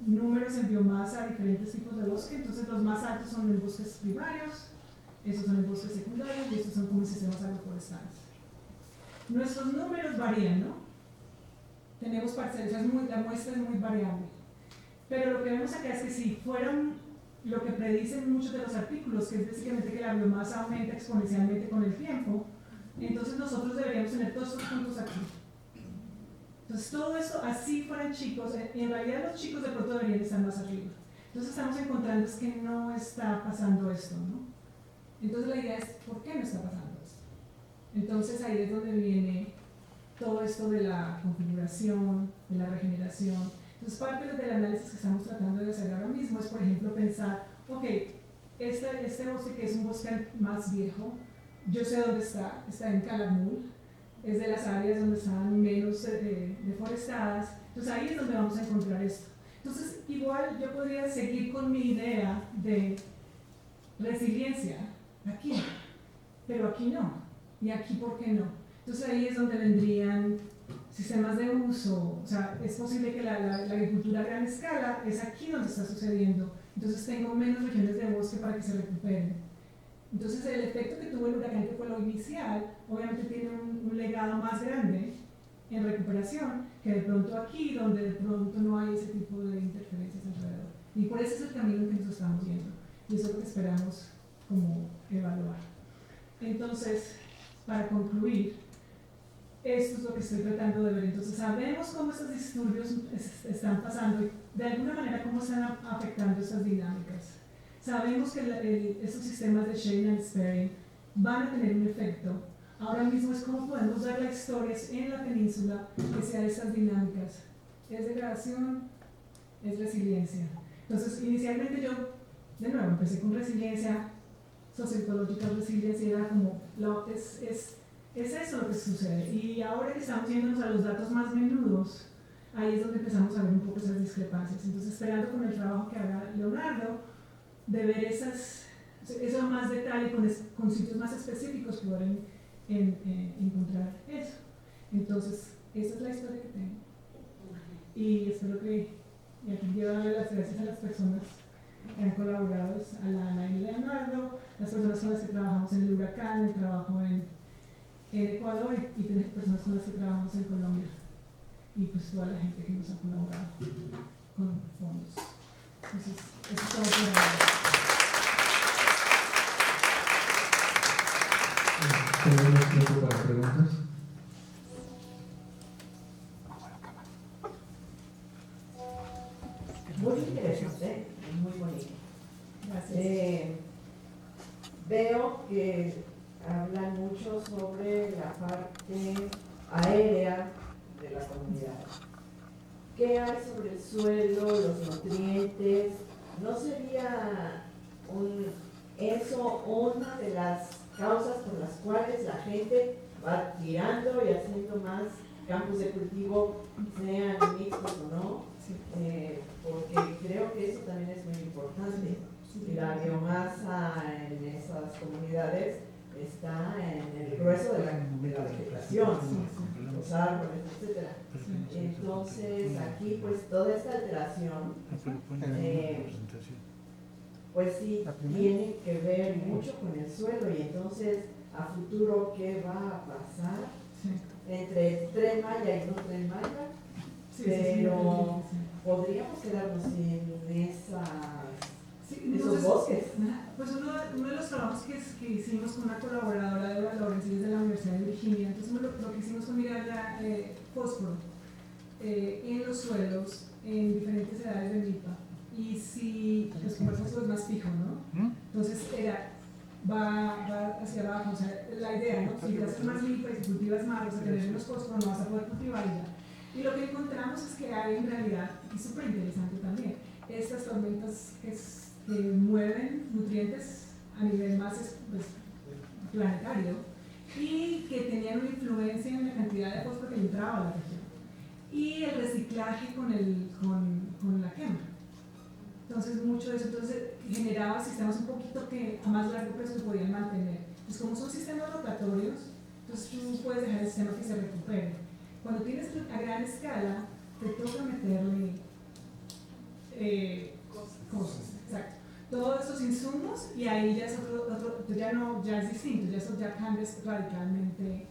números en biomasa, diferentes tipos de bosque. Entonces, los más altos son en bosques primarios, estos son en bosques secundarios y estos son como en sistemas agroforestales. Nuestros números varían, ¿no? Tenemos parcelas, la muestra es muy variable. Pero lo que vemos acá es que si fueran lo que predicen muchos de los artículos, que es básicamente que la biomasa aumenta exponencialmente con el tiempo, entonces nosotros deberíamos tener todos estos puntos aquí. Entonces todo eso, así fueran chicos, en realidad los chicos de pronto deberían estar más arriba. Entonces estamos encontrando es que no está pasando esto, ¿no? Entonces la idea es, ¿por qué no está pasando esto? Entonces ahí es donde viene todo esto de la configuración, de la regeneración. Entonces, parte del análisis que estamos tratando de hacer ahora mismo es, por ejemplo, pensar, ok, este bosque que es un bosque más viejo, yo sé dónde está en Calakmul, es de las áreas donde están menos deforestadas, entonces ahí es donde vamos a encontrar esto. Entonces, igual yo podría seguir con mi idea de resiliencia aquí, pero aquí no, y aquí ¿por qué no? Entonces ahí es donde vendrían sistemas de uso, o sea, es posible que la agricultura a gran escala es aquí donde está sucediendo, entonces tengo menos regiones de bosque para que se recuperen. Entonces el efecto que tuvo el huracán, que fue lo inicial, obviamente tiene un legado más grande en recuperación que de pronto aquí, donde de pronto no hay ese tipo de interferencias alrededor. Y por eso es el camino en que nos estamos yendo, y eso es lo que esperamos como evaluar. Entonces, para concluir, esto es lo que estoy tratando de ver. Entonces, sabemos cómo estos disturbios están pasando y de alguna manera cómo están afectando estas dinámicas. Sabemos que estos sistemas de sharing and sparing van a tener un efecto. Ahora mismo es cómo podemos dar la historia en la península que sea estas dinámicas. Es degradación, es resiliencia. Entonces, inicialmente yo, de nuevo, empecé con resiliencia, socioecológica, resiliencia, era como, es eso lo que sucede. Y ahora que estamos yéndonos a los datos más menudos, ahí es donde empezamos a ver un poco esas discrepancias. Entonces, esperando con el trabajo que haga Leonardo, de ver eso más detalle, con sitios más específicos, poder encontrar eso. Entonces, esa es la historia que tengo. Y espero que, y aquí quiero darle las gracias a las personas que han colaborado, a la Ana y Leonardo, las personas con las que trabajamos en el huracán, el trabajo en Ecuador y tener personas con las que trabajamos en Colombia y pues toda la gente que nos ha colaborado con fondos. Entonces, eso es todo por ahora.
Tiempo para preguntas.
Muy interesante, muy bonito.
Gracias.
Veo que hablan mucho sobre la parte aérea de la comunidad. ¿Qué hay sobre el suelo, los nutrientes? ¿No sería eso una de las causas por las cuales la gente va tirando y haciendo más campos de cultivo, sean mixtos o no? Porque creo que eso también es muy importante. Y la biomasa en esas comunidades está en el grueso de la vegetación, los árboles, etc. Entonces aquí pues toda esta alteración pues sí tiene que ver mucho con el suelo, y entonces a futuro ¿qué va a pasar entre Tren Maya y no Tren Maya? Pero podríamos quedarnos en esos bosques.
Pues uno de los trabajos que hicimos con una colaboradora de valores y es de la Universidad de Virginia, entonces lo que hicimos fue mirar fósforo en los suelos en diferentes edades de milpa, y si pues como el fósforo es más fijo, ¿no? Entonces va hacia abajo, o sea, la idea, ¿no? Si haces más milpa y si cultivas más, vas a tener menos fósforo, no vas a poder cultivar ya. Y lo que encontramos es que hay en realidad, y súper interesante también, estas tormentas que mueven nutrientes a nivel más pues, planetario, y que tenían una influencia en la cantidad de fósforo que entraba a la región, y el reciclaje con la quema. Entonces mucho de eso generaba sistemas un poquito que a más largo plazo se podían mantener. Pues como son sistemas rotatorios, entonces tú puedes dejar el sistema que se recupere. Cuando tienes a gran escala, te toca meterle cosas, exacto. Todos estos insumos, y ahí ya es ya es distinto, ya cambias radicalmente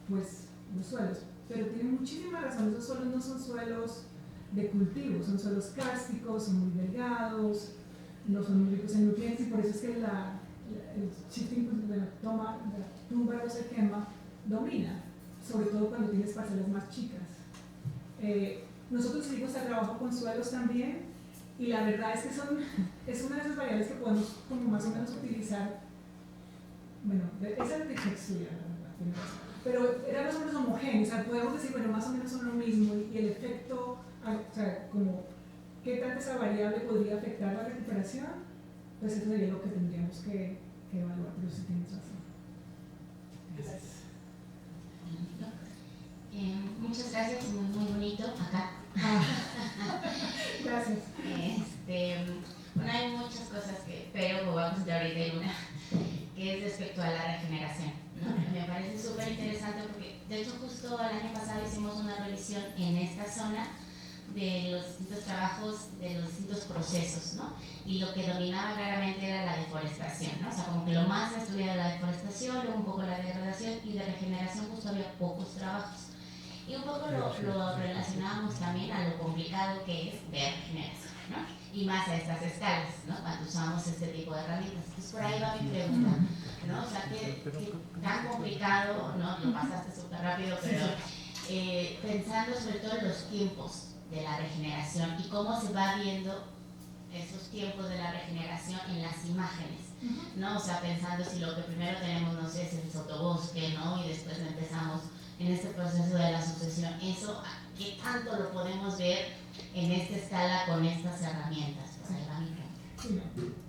pues, los suelos. Pero tiene muchísima razón, esos suelos no son suelos de cultivo, son suelos cársticos, son muy delgados, no son muy ricos en nutrientes, y por eso es que el shifting de la tumba o se quema domina, sobre todo cuando tienes parcelas más chicas. Nosotros hicimos el trabajo con suelos también, y la verdad es que es una de esas variables que podemos como más o menos utilizar. Bueno, esa es de textura, la verdad, pero era más o menos homogéneo, o sea, podemos decir, bueno, más o menos son lo mismo, y el efecto, o sea, como qué tanta esa variable podría afectar la recuperación, pues eso sería lo que tendríamos que evaluar, pero sí tienes razón. Gracias.
Muchas gracias, muy bonito acá.
Gracias.
Bueno, hay muchas cosas pero vamos a abrir de una, que es respecto a la regeneración, ¿no? Me parece súper interesante porque, de hecho, justo el año pasado hicimos una revisión en esta zona de los distintos trabajos, de los distintos procesos, ¿no? Y lo que dominaba claramente era la deforestación, ¿no? O sea, como que lo más estudiado era la deforestación, luego un poco la degradación, y de regeneración justo había pocos trabajos. Y un poco lo relacionábamos también a lo complicado que es de regeneración, ¿no? Y más a estas escalas, ¿no? Cuando usamos este tipo de herramientas. Entonces, por ahí va mi pregunta, ¿no? O sea, ¿qué tan complicado, ¿no? Lo pasaste súper rápido, pero pensando sobre todo en los tiempos de la regeneración y cómo se va viendo esos tiempos de la regeneración en las imágenes, ¿no? O sea, pensando si lo que primero tenemos, no sé, es el sotobosque, ¿no? Y después empezamos en este proceso de la sucesión. Eso, ¿qué tanto lo podemos ver en esta escala con estas herramientas? Pues ahí va mi pregunta.
Sí,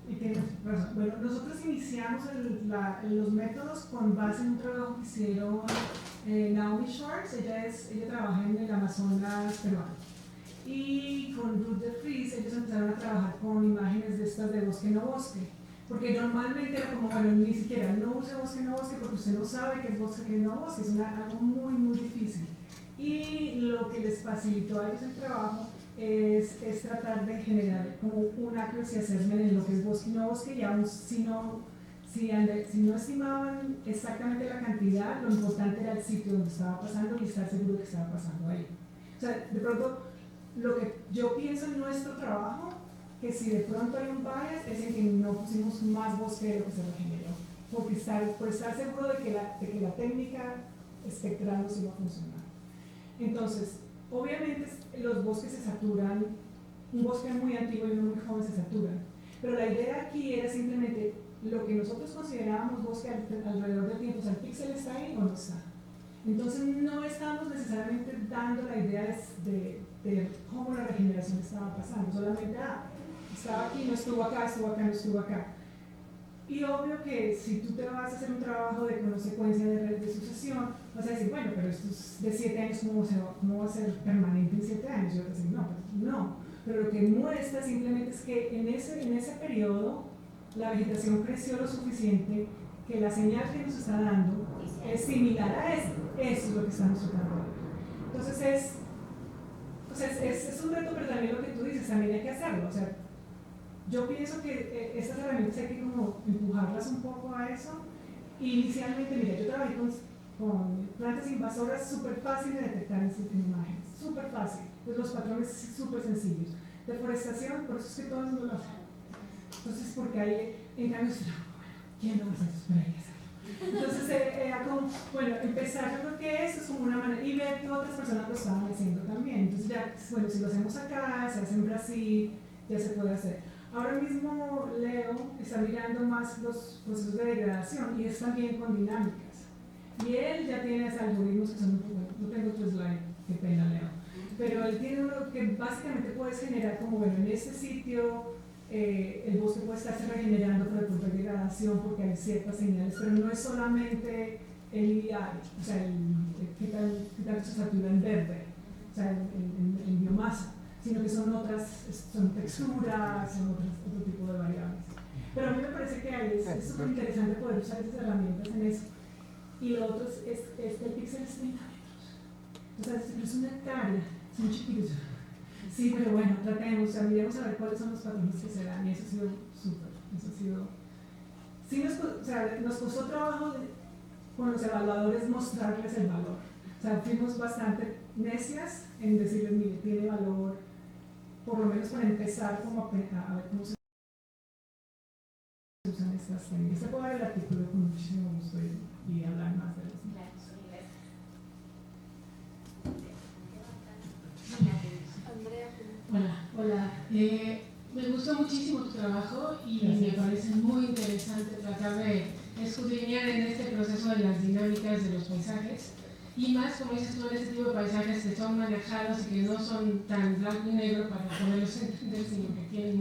y tienes razón. Bueno, nosotros iniciamos los métodos con base en un trabajo que hicieron Naomi Schwartz. Ella trabaja en el Amazonas peruano. Y con Ruth de Vries ellos empezaron a trabajar con imágenes de estas de bosque no bosque, porque normalmente era como, bueno, ni siquiera no use bosque no bosque porque usted no sabe qué es bosque no bosque, es algo muy muy difícil, y lo que les facilitó a ellos el trabajo es tratar de generar como un accuracy assessment en lo que es bosque y no bosque, y aún si no estimaban exactamente la cantidad, lo importante era el sitio donde estaba pasando y estar seguro de que estaba pasando ahí. O sea, de pronto lo que yo pienso en nuestro trabajo, que si de pronto hay un bias, es en que no pusimos más bosque de lo que se regeneró. por estar seguro de que la técnica espectral nos iba a funcionar. Entonces, obviamente los bosques se saturan, un bosque muy antiguo y uno muy joven se saturan, pero la idea aquí era simplemente lo que nosotros considerábamos bosque alrededor del tiempo, o sea, el píxel está ahí o no está. Entonces no estábamos necesariamente dando la idea de cómo la regeneración estaba pasando, solamente, estaba aquí, no estuvo acá, no estuvo acá. Y obvio que si tú te vas a hacer un trabajo de secuencia de red de sucesión, vas a decir, bueno, pero esto es de 7 años, ¿cómo va a ser permanente en 7 años? Yo te decir, no, pero lo que muestra simplemente es que en ese periodo la vegetación creció lo suficiente que la señal que nos está dando es similar a eso. Eso es lo que estamos tratando de ver. Entonces, es un reto, pero también lo que tú dices, también hay que hacerlo. O sea, yo pienso que estas herramientas hay que como empujarlas un poco a eso. Inicialmente, mira, yo trabajé con plantas invasoras súper fácil de detectar en imágenes, súper fácil. Entonces, los patrones súper sencillos. Deforestación, por eso es que todo el mundo lo hace. Entonces, porque hay, en cambio, ¿quién no va a hacer eso? Pero hay que hacerlo. Entonces, era como, bueno, empezar, yo creo que eso es como una manera, y ver que otras personas lo estaban haciendo también. Entonces, ya, bueno, si lo hacemos acá, se hace en Brasil, ya se puede hacer. Ahora mismo Leo está mirando más los procesos de degradación y es también con dinámicas. Y él ya tiene algoritmos que son un poco, no tengo tu slide, qué pena Leo, pero él tiene uno que básicamente puedes generar como, bueno, en este sitio el bosque puede estarse regenerando por el punto de degradación porque hay ciertas señales, pero no es solamente el ideal, o sea, qué tal se satura en verde, o sea, en biomasa, sino que son texturas, son otro tipo de variables. Pero a mí me parece que es súper interesante poder usar esas herramientas en eso. Y lo otro es que el píxel es 30 metros. O sea, es una hectárea, son chiquitos. Sí, pero bueno, tratemos, o sea, miremos a ver cuáles son los patrones que se dan. Y eso ha sido súper, Sí, nos costó trabajo con los evaluadores mostrarles el valor. O sea, fuimos bastante necias en decirles, mire, tiene valor, por lo menos para empezar como a ver cómo se usan estas técnicas. Se puede ver el artículo con muchísimo gusto y hablar más de eso.
Hola. Me gustó muchísimo tu trabajo y me parece muy interesante tratar de escudriñar en este proceso de las dinámicas de los paisajes y más, como dices tú, en este tipo de paisajes que son manejados y que no son tan blanco y negro para poderlos entender, sino que tienen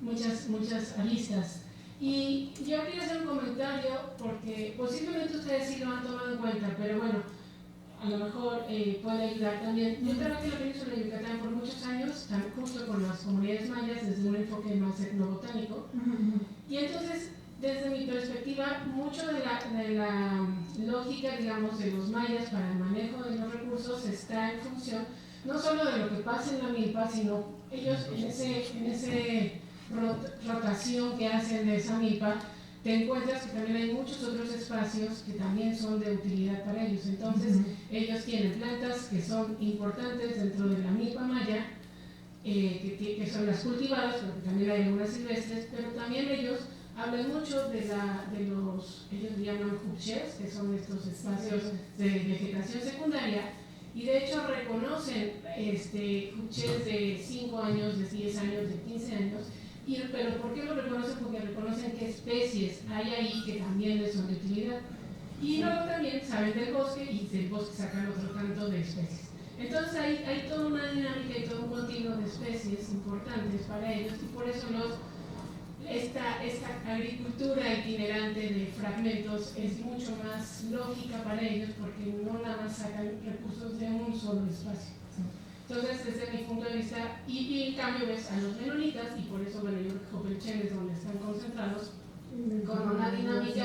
muchas aristas. Y yo quería hacer un comentario porque posiblemente ustedes sí lo han tomado en cuenta, pero bueno, a lo mejor puede ayudar también. Yo trabajé en la península de Yucatán por muchos años, justo con las comunidades mayas, desde un enfoque más etnobotánico. Y entonces, desde mi perspectiva, mucho de la lógica, digamos, de los mayas para el manejo de los recursos está en función no solo de lo que pasa en la milpa, sino ellos en ese rotación que hacen de esa milpa, te encuentras que también hay muchos otros espacios que también son de utilidad para ellos. Entonces, ellos tienen plantas que son importantes dentro de la milpa maya, que son las cultivadas, porque también hay algunas silvestres, pero también ellos hablan mucho de los, ellos llaman jupches, que son estos espacios de vegetación secundaria, y de hecho reconocen jupches de 5 años, de 10 años, de 15 años. Pero ¿por qué lo reconocen? Porque reconocen qué especies hay ahí que también les son de utilidad. Y luego también saben del bosque y del bosque sacan otro tanto de especies. Entonces hay toda una dinámica y todo un continuo de especies importantes para ellos y por eso esta agricultura itinerante de fragmentos es mucho más lógica para ellos porque no nada más sacan recursos de un solo espacio. Entonces, desde mi punto de vista, y en cambio ves a los menonitas, y por eso, bueno, yo creo que Jopelchen es donde están concentrados, con una dinámica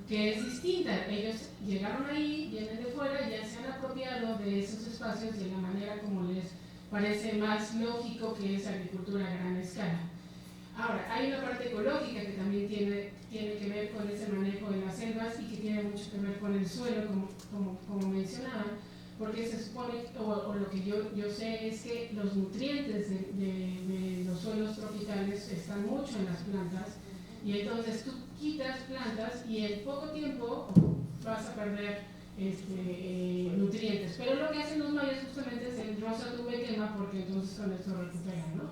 que es distinta. Ellos llegaron ahí, vienen de fuera, ya se han apropiado de esos espacios de la manera como les parece más lógico, que es agricultura a gran escala. Ahora, hay una parte ecológica que también tiene que ver con ese manejo de las selvas y que tiene mucho que ver con el suelo, como mencionaban, porque se supone, o lo que yo sé es que los nutrientes de los suelos tropicales están mucho en las plantas y entonces tú quitas plantas y en poco tiempo vas a perder nutrientes. Pero lo que hacen los mayas justamente es el rosa tumba y quema, porque entonces con esto recuperan, ¿no?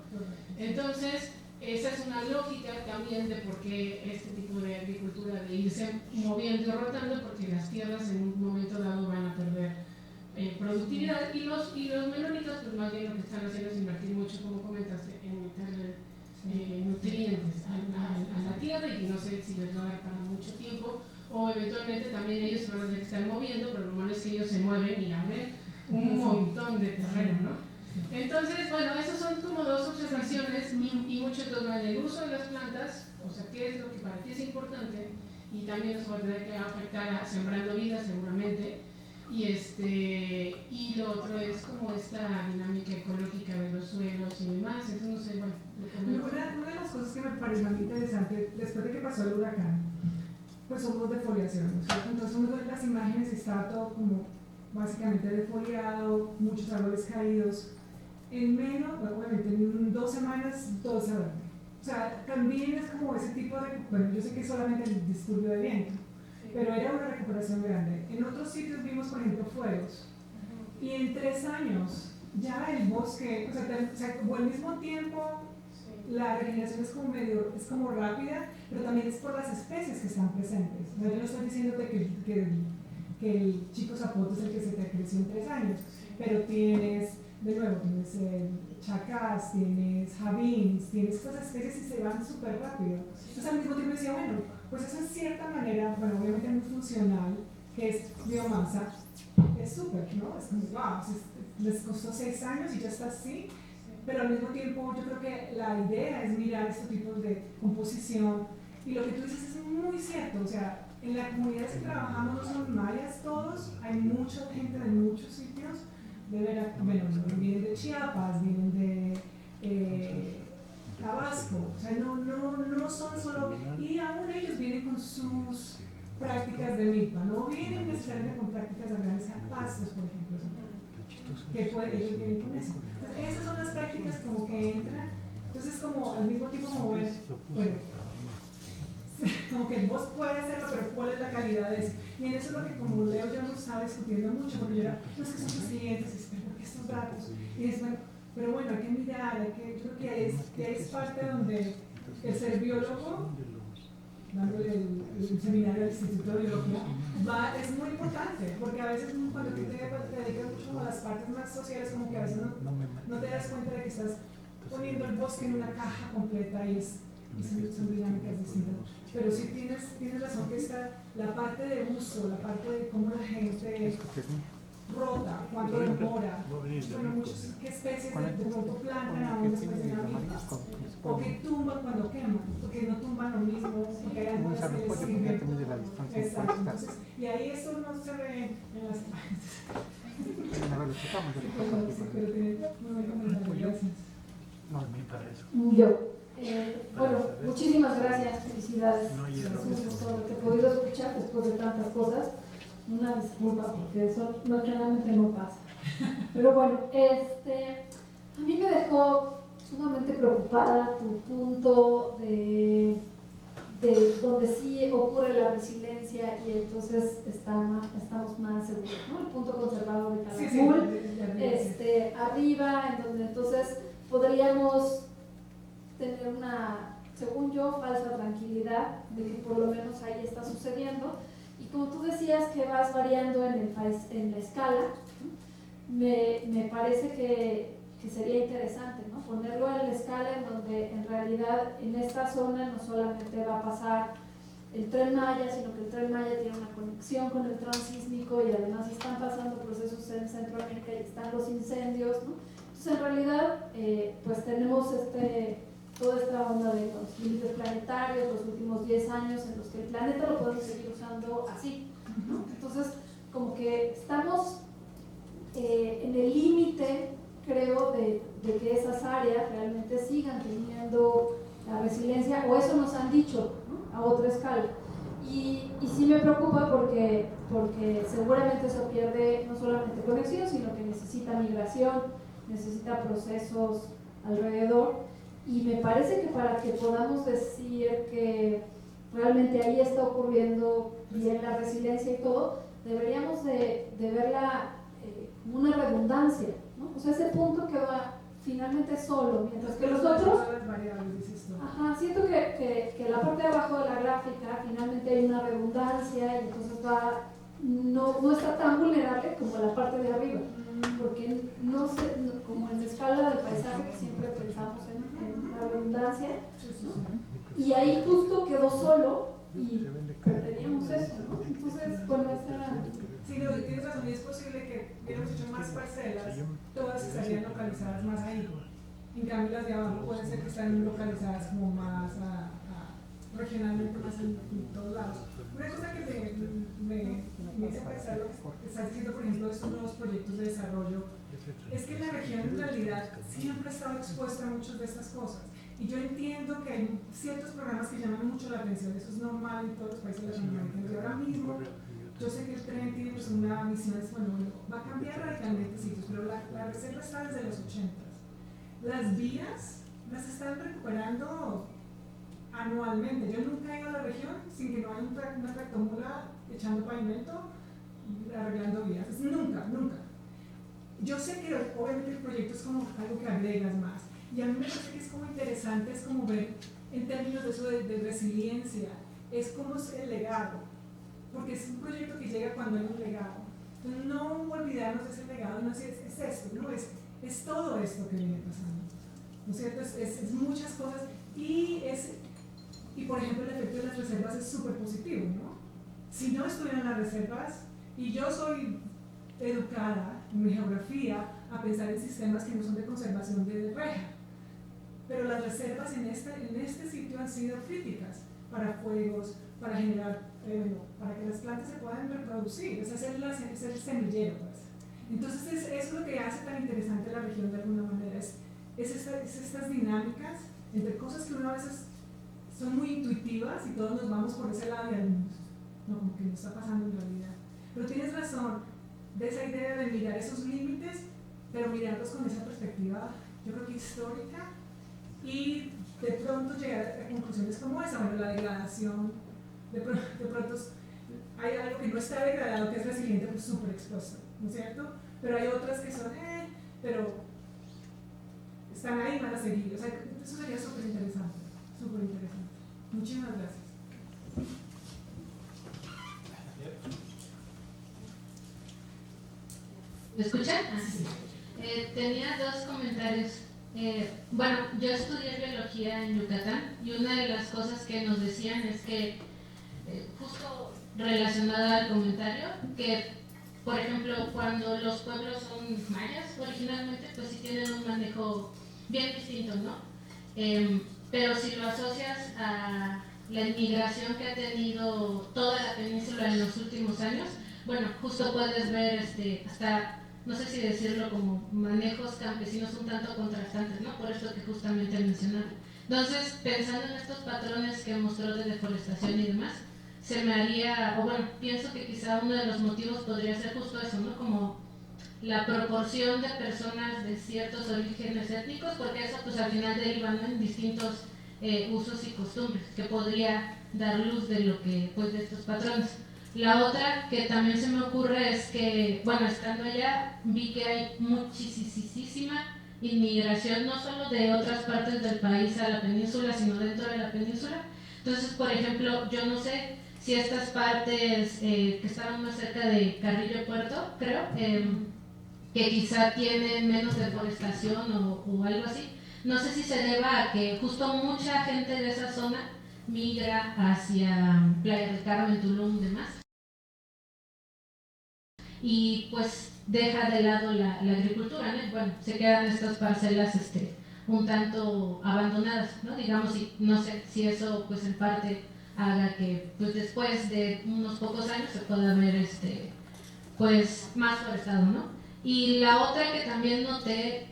Entonces, esa es una lógica también de por qué este tipo de agricultura, de irse moviendo y rotando, porque las tierras en un momento dado van a perder productividad, y los menónicos pues más bien lo que están haciendo es invertir mucho, como comentaste, en meterle nutrientes a la tierra, y no sé si les va a dar para mucho tiempo, o eventualmente también ellos se van a tener que estar moviendo, pero lo malo es que ellos se mueven y abren un montón de terreno, ¿no? Entonces, bueno, esas son como dos observaciones, y mucho entonces el uso de las plantas, o sea, qué es lo que para ti es importante, y también nos va a tener que afectar a Sembrando Vida seguramente, y lo otro es como esta dinámica ecológica de los suelos y demás. Entonces, no sé, bueno,
una de las cosas que me pareció muy interesante, después de que pasó el huracán, pues somos defoliación, ¿no? Entonces uno ve las imágenes y estaba todo como básicamente defoliado, muchos árboles caídos. En menos, bueno, obviamente en 2 semanas todo se duerme. O sea, también es como ese tipo de, bueno, yo sé que es solamente el disturbio de viento, pero era una recuperación grande. En otros sitios vimos, por ejemplo, fuegos, y en 3 años ya el bosque, o sea, como al mismo tiempo la regeneración es como rápida, pero también es por las especies que están presentes. O sea, yo no estoy diciéndote que el chico zapote es el que se te creció en 3 años, pero tienes chacás, tienes jabins, tienes estas especies y se van súper rápido. Entonces al mismo tiempo decía, bueno, pues eso en cierta manera, bueno, obviamente muy funcional, que es biomasa, es súper, ¿no? Es como, wow, les costó 6 años y ya está así, pero al mismo tiempo yo creo que la idea es mirar estos tipos de composición, y lo que tú dices es muy cierto, o sea, en las comunidades que trabajamos no son mayas todos, hay mucha gente de muchos sitios, vienen de Chiapas, vienen de Tabasco, o sea, no son solo, y aún ellos vienen con sus prácticas de milpa, no vienen necesariamente con prácticas agrarias a pastos, por ejemplo, que ellos vienen con eso. Entonces, esas son las prácticas como que entran, entonces como al mismo tiempo como ver, bueno, como que vos puedes hacerlo, pero ¿cuál es la calidad de eso? Y en eso es lo que como Leo yo no estaba discutiendo mucho, porque yo era, no es que son pacientes, pero ¿por qué estos datos? Y es, bueno, pero bueno, hay que mirar, yo creo que ahí es parte donde el ser biólogo, dándole el seminario del Instituto de Biología, es muy importante, porque a veces cuando tú te dedicas mucho a las partes más sociales, como que a veces no te das cuenta de que estás poniendo el bosque en una caja completa y son dinámicas distintas. Pero sí tienes razón que está la parte de uso, la parte de cómo la gente rota, cuánto demora, bueno, qué especies de pronto plantan a una especie de vida, o que tumban cuando queman, porque no tumban lo mismo, porque hay algunas que les sirven. Exacto, entonces, y ahí eso no se ve en las imágenes. Pero tiene muy buen comentario, gracias.
No, me parece.
Yo. Bueno, muchísimas gracias, felicidades. Todo lo que he podido escuchar después de tantas cosas. Una disculpa porque eso claramente no pasa. Pero bueno, a mí me dejó sumamente preocupada tu punto de donde sí ocurre la resiliencia y entonces estamos más seguros, ¿no? El punto conservado de Calakmul, arriba, en donde entonces podríamos tener una, según yo, falsa tranquilidad de que por lo menos ahí está sucediendo. Y como tú decías que vas variando en la escala, me parece que sería interesante, ¿no? Ponerlo en la escala en donde en realidad en esta zona no solamente va a pasar el Tren Maya, sino que el Tren Maya tiene una conexión con el transísmico y además están pasando procesos en Centroamérica y están los incendios, ¿no? Entonces en realidad pues tenemos toda esta onda de los límites planetarios, los últimos 10 años en los que el planeta lo podemos seguir usando así, ¿no? Entonces, como que estamos en el límite, creo, de que esas áreas realmente sigan teniendo la resiliencia, o eso nos han dicho, ¿no? A otra escala. Y sí me preocupa porque seguramente eso pierde no solamente conexión, sino que necesita migración, necesita procesos alrededor. Y me parece que para que podamos decir que realmente ahí está ocurriendo bien la resiliencia y todo, deberíamos de verla como una redundancia, ¿no? O sea, ese punto que va finalmente solo, mientras que los otros... Ajá, siento que la parte de abajo de la gráfica finalmente hay una redundancia y entonces no está tan vulnerable como la parte de arriba, porque no sé, como en la escala del paisaje que siempre pensamos en la redundancia, y ahí justo quedó solo y teníamos eso, ¿no? Entonces, bueno, esa era...
Sí, no, tienes razón, y es posible que hubiéramos hecho más parcelas, todas estarían localizadas más ahí. En cambio, las de abajo pueden ser que están localizadas como más regionalmente, más en todos lados. Una cosa que me hizo pensar lo que estás diciendo, por ejemplo, de estos nuevos proyectos de desarrollo, es que la región en realidad siempre ha estado expuesta a muchas de estas cosas. Y yo entiendo que hay ciertos programas que llaman mucho la atención, eso es normal en todos los países latinoamericanos. Y ahora mismo, yo sé que el tren tiene pues, una misión, bueno, va a cambiar radicalmente sitios, pero la reserva está desde los 80. Las vías las están recuperando anualmente. Yo nunca he ido a la región sin que no haya una tractomula echando pavimento y arreglando vías. Nunca. Yo sé que obviamente el proyecto es como algo que agregas más. Y a mí me parece que es como interesante, es como ver en términos de eso de resiliencia, es como es el legado. Porque es un proyecto que llega cuando hay un legado. Entonces no olvidarnos de ese legado, no es esto, ¿no? Es todo esto que viene pasando, ¿no es cierto? Es muchas cosas y por ejemplo el efecto de las reservas es súper positivo, ¿no? Si no estuvieran las reservas, y yo soy educada en mi geografía a pensar en sistemas que no son de conservación de reja, pero las reservas en este sitio han sido críticas para fuegos, para generar, para que las plantas se puedan reproducir, es el semillero, pues. Entonces eso es lo que hace tan interesante la región de alguna manera, es estas dinámicas entre cosas que uno a veces son muy intuitivas y todos nos vamos por ese lado y no, como que no está pasando en realidad. Pero tienes razón de esa idea de mirar esos límites, pero mirarlos con esa perspectiva, yo creo que histórica, y de pronto llegar a conclusiones como esa, bueno, la degradación, de pronto hay algo que no está degradado, que es resiliente, pues súper expuesto, ¿no es cierto? Pero hay otras que son, pero están ahí y van a seguir. O sea, eso sería súper interesante, súper interesante. Muchísimas gracias.
¿Me escuchan?
Sí.
Tenía dos comentarios. Bueno, yo estudié biología en Yucatán y una de las cosas que nos decían es que, justo relacionada al comentario, que por ejemplo cuando los pueblos son mayas originalmente, pues sí tienen un manejo bien distinto, ¿no? Pero si lo asocias a la inmigración que ha tenido toda la península en los últimos años, bueno, justo puedes ver hasta, no sé si decirlo, como manejos campesinos un tanto contrastantes, ¿no? Por eso que justamente mencionaba. Entonces, pensando en estos patrones que mostró de deforestación y demás, se me haría, o bueno, pienso que quizá uno de los motivos podría ser justo eso, ¿no? Como la proporción de personas de ciertos orígenes étnicos, porque eso pues al final deriva, ¿no?, en distintos usos y costumbres, que podría dar luz de lo que, pues, de estos patrones. La otra que también se me ocurre es que, bueno, estando allá vi que hay muchísima inmigración, no solo de otras partes del país a la península, sino dentro de la península. Entonces, por ejemplo, yo no sé si estas partes que estaban más cerca de Carrillo Puerto, creo, que quizá tienen menos deforestación o algo así, no sé si se deba a que justo mucha gente de esa zona migra hacia Playa del Carmen, Tulum y demás, y pues deja de lado la agricultura, ¿no? Bueno, se quedan estas parcelas un tanto abandonadas, ¿no? Digamos, y no sé si eso pues en parte haga que pues después de unos pocos años se pueda ver pues más forestado, ¿no? Y la otra que también noté,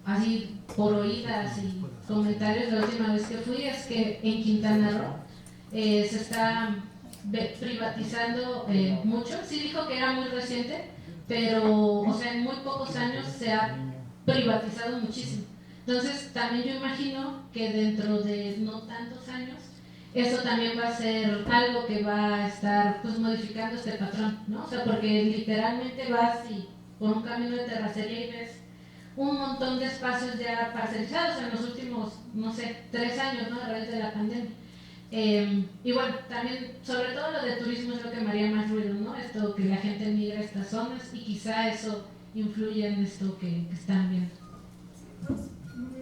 así por oídas y comentarios la última vez que fui, es que en Quintana Roo se está privatizando mucho. Sí dijo que era muy reciente, pero o sea, en muy pocos años se ha privatizado muchísimo. Entonces, también yo imagino que dentro de no tantos años, eso también va a ser algo que va a estar pues modificando este patrón, ¿no? O sea, porque literalmente vas y por un camino de terracería y ves un montón de espacios ya parcelizados en los últimos, no sé, 3 años, ¿no? A raíz de la pandemia. Y bueno, también, sobre todo lo de turismo es lo que me haría más ruido, ¿no? Esto que la gente migra a estas zonas y quizá eso influye en esto que están viendo.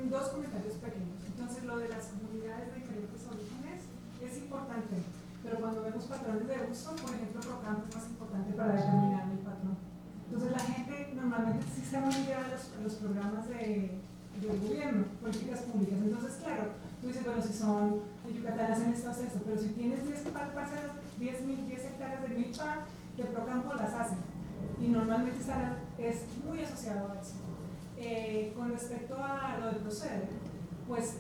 Dos comentarios pequeños. Entonces, lo de las comunidades de diferentes orígenes es importante, pero cuando vemos patrones de uso, por ejemplo, Procampo es más importante para determinar el patrón. Entonces, la gente normalmente sí se migra a los programas del gobierno, políticas públicas. Entonces, claro, tú dices, bueno, si son en Yucatán hacen esto, pero si tienes 10 parcelas, 10 hectáreas de milpa, de Procampo las hacen. Y normalmente es muy asociado a eso. Con respecto a lo del proceder, pues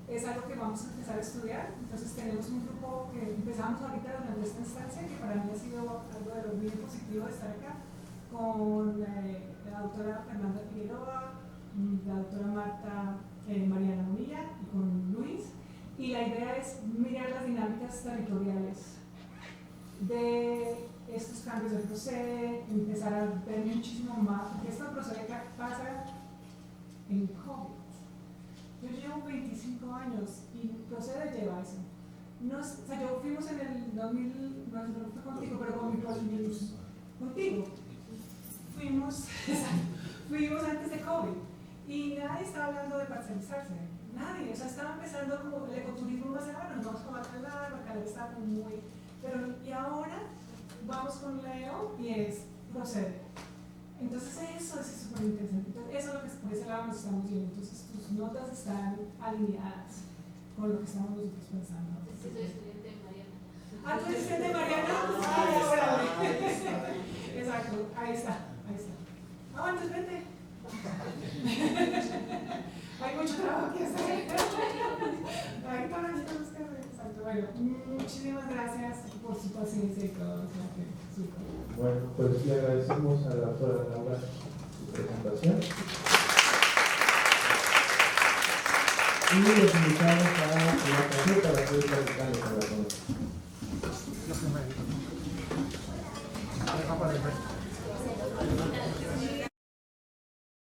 es algo que vamos a empezar a estudiar. Entonces tenemos un grupo que empezamos ahorita durante esta instancia, que para mí ha sido algo de lo muy positivo de estar acá, con la doctora Fernanda Figueroa, la doctora Mariana Munilla y con Luis. Y la idea es mirar las dinámicas territoriales de estos cambios de proceder, empezar a ver muchísimo más, porque esto procede que pasa en COVID. Yo llevo 25 años y procede lleva eso. No, o sea, yo fuimos en el 2000, no fue contigo, pero con mi contigo. Fuimos antes de COVID y nadie estaba hablando de parcelizarse. Nadie, o sea, estaba empezando como el ecoturismo más bueno, nos vamos con Bacalar estaba muy. Pero y ahora vamos con Leo y es procede. Entonces eso es súper interesante. Entonces, eso es lo que por ese lado nos estamos viendo. Entonces tus notas están alineadas con lo que estamos nosotros pensando.
Sí, soy estudiante de Mariana.
Ah, ¿tú eres estudiante de Mariana? Ay, órale. Exacto, ahí está. Ah, bueno, entonces vete. Hay mucho trabajo que hacer. Hay todas las cosas que hacer. Exacto. Bueno, muchísimas gracias por su paciencia y todo.
Bueno, pues le agradecemos a la doctora Laura su presentación. Y los invitamos a la café para poder platicar con la zona.
Lo que me dijo. Deja para el resto.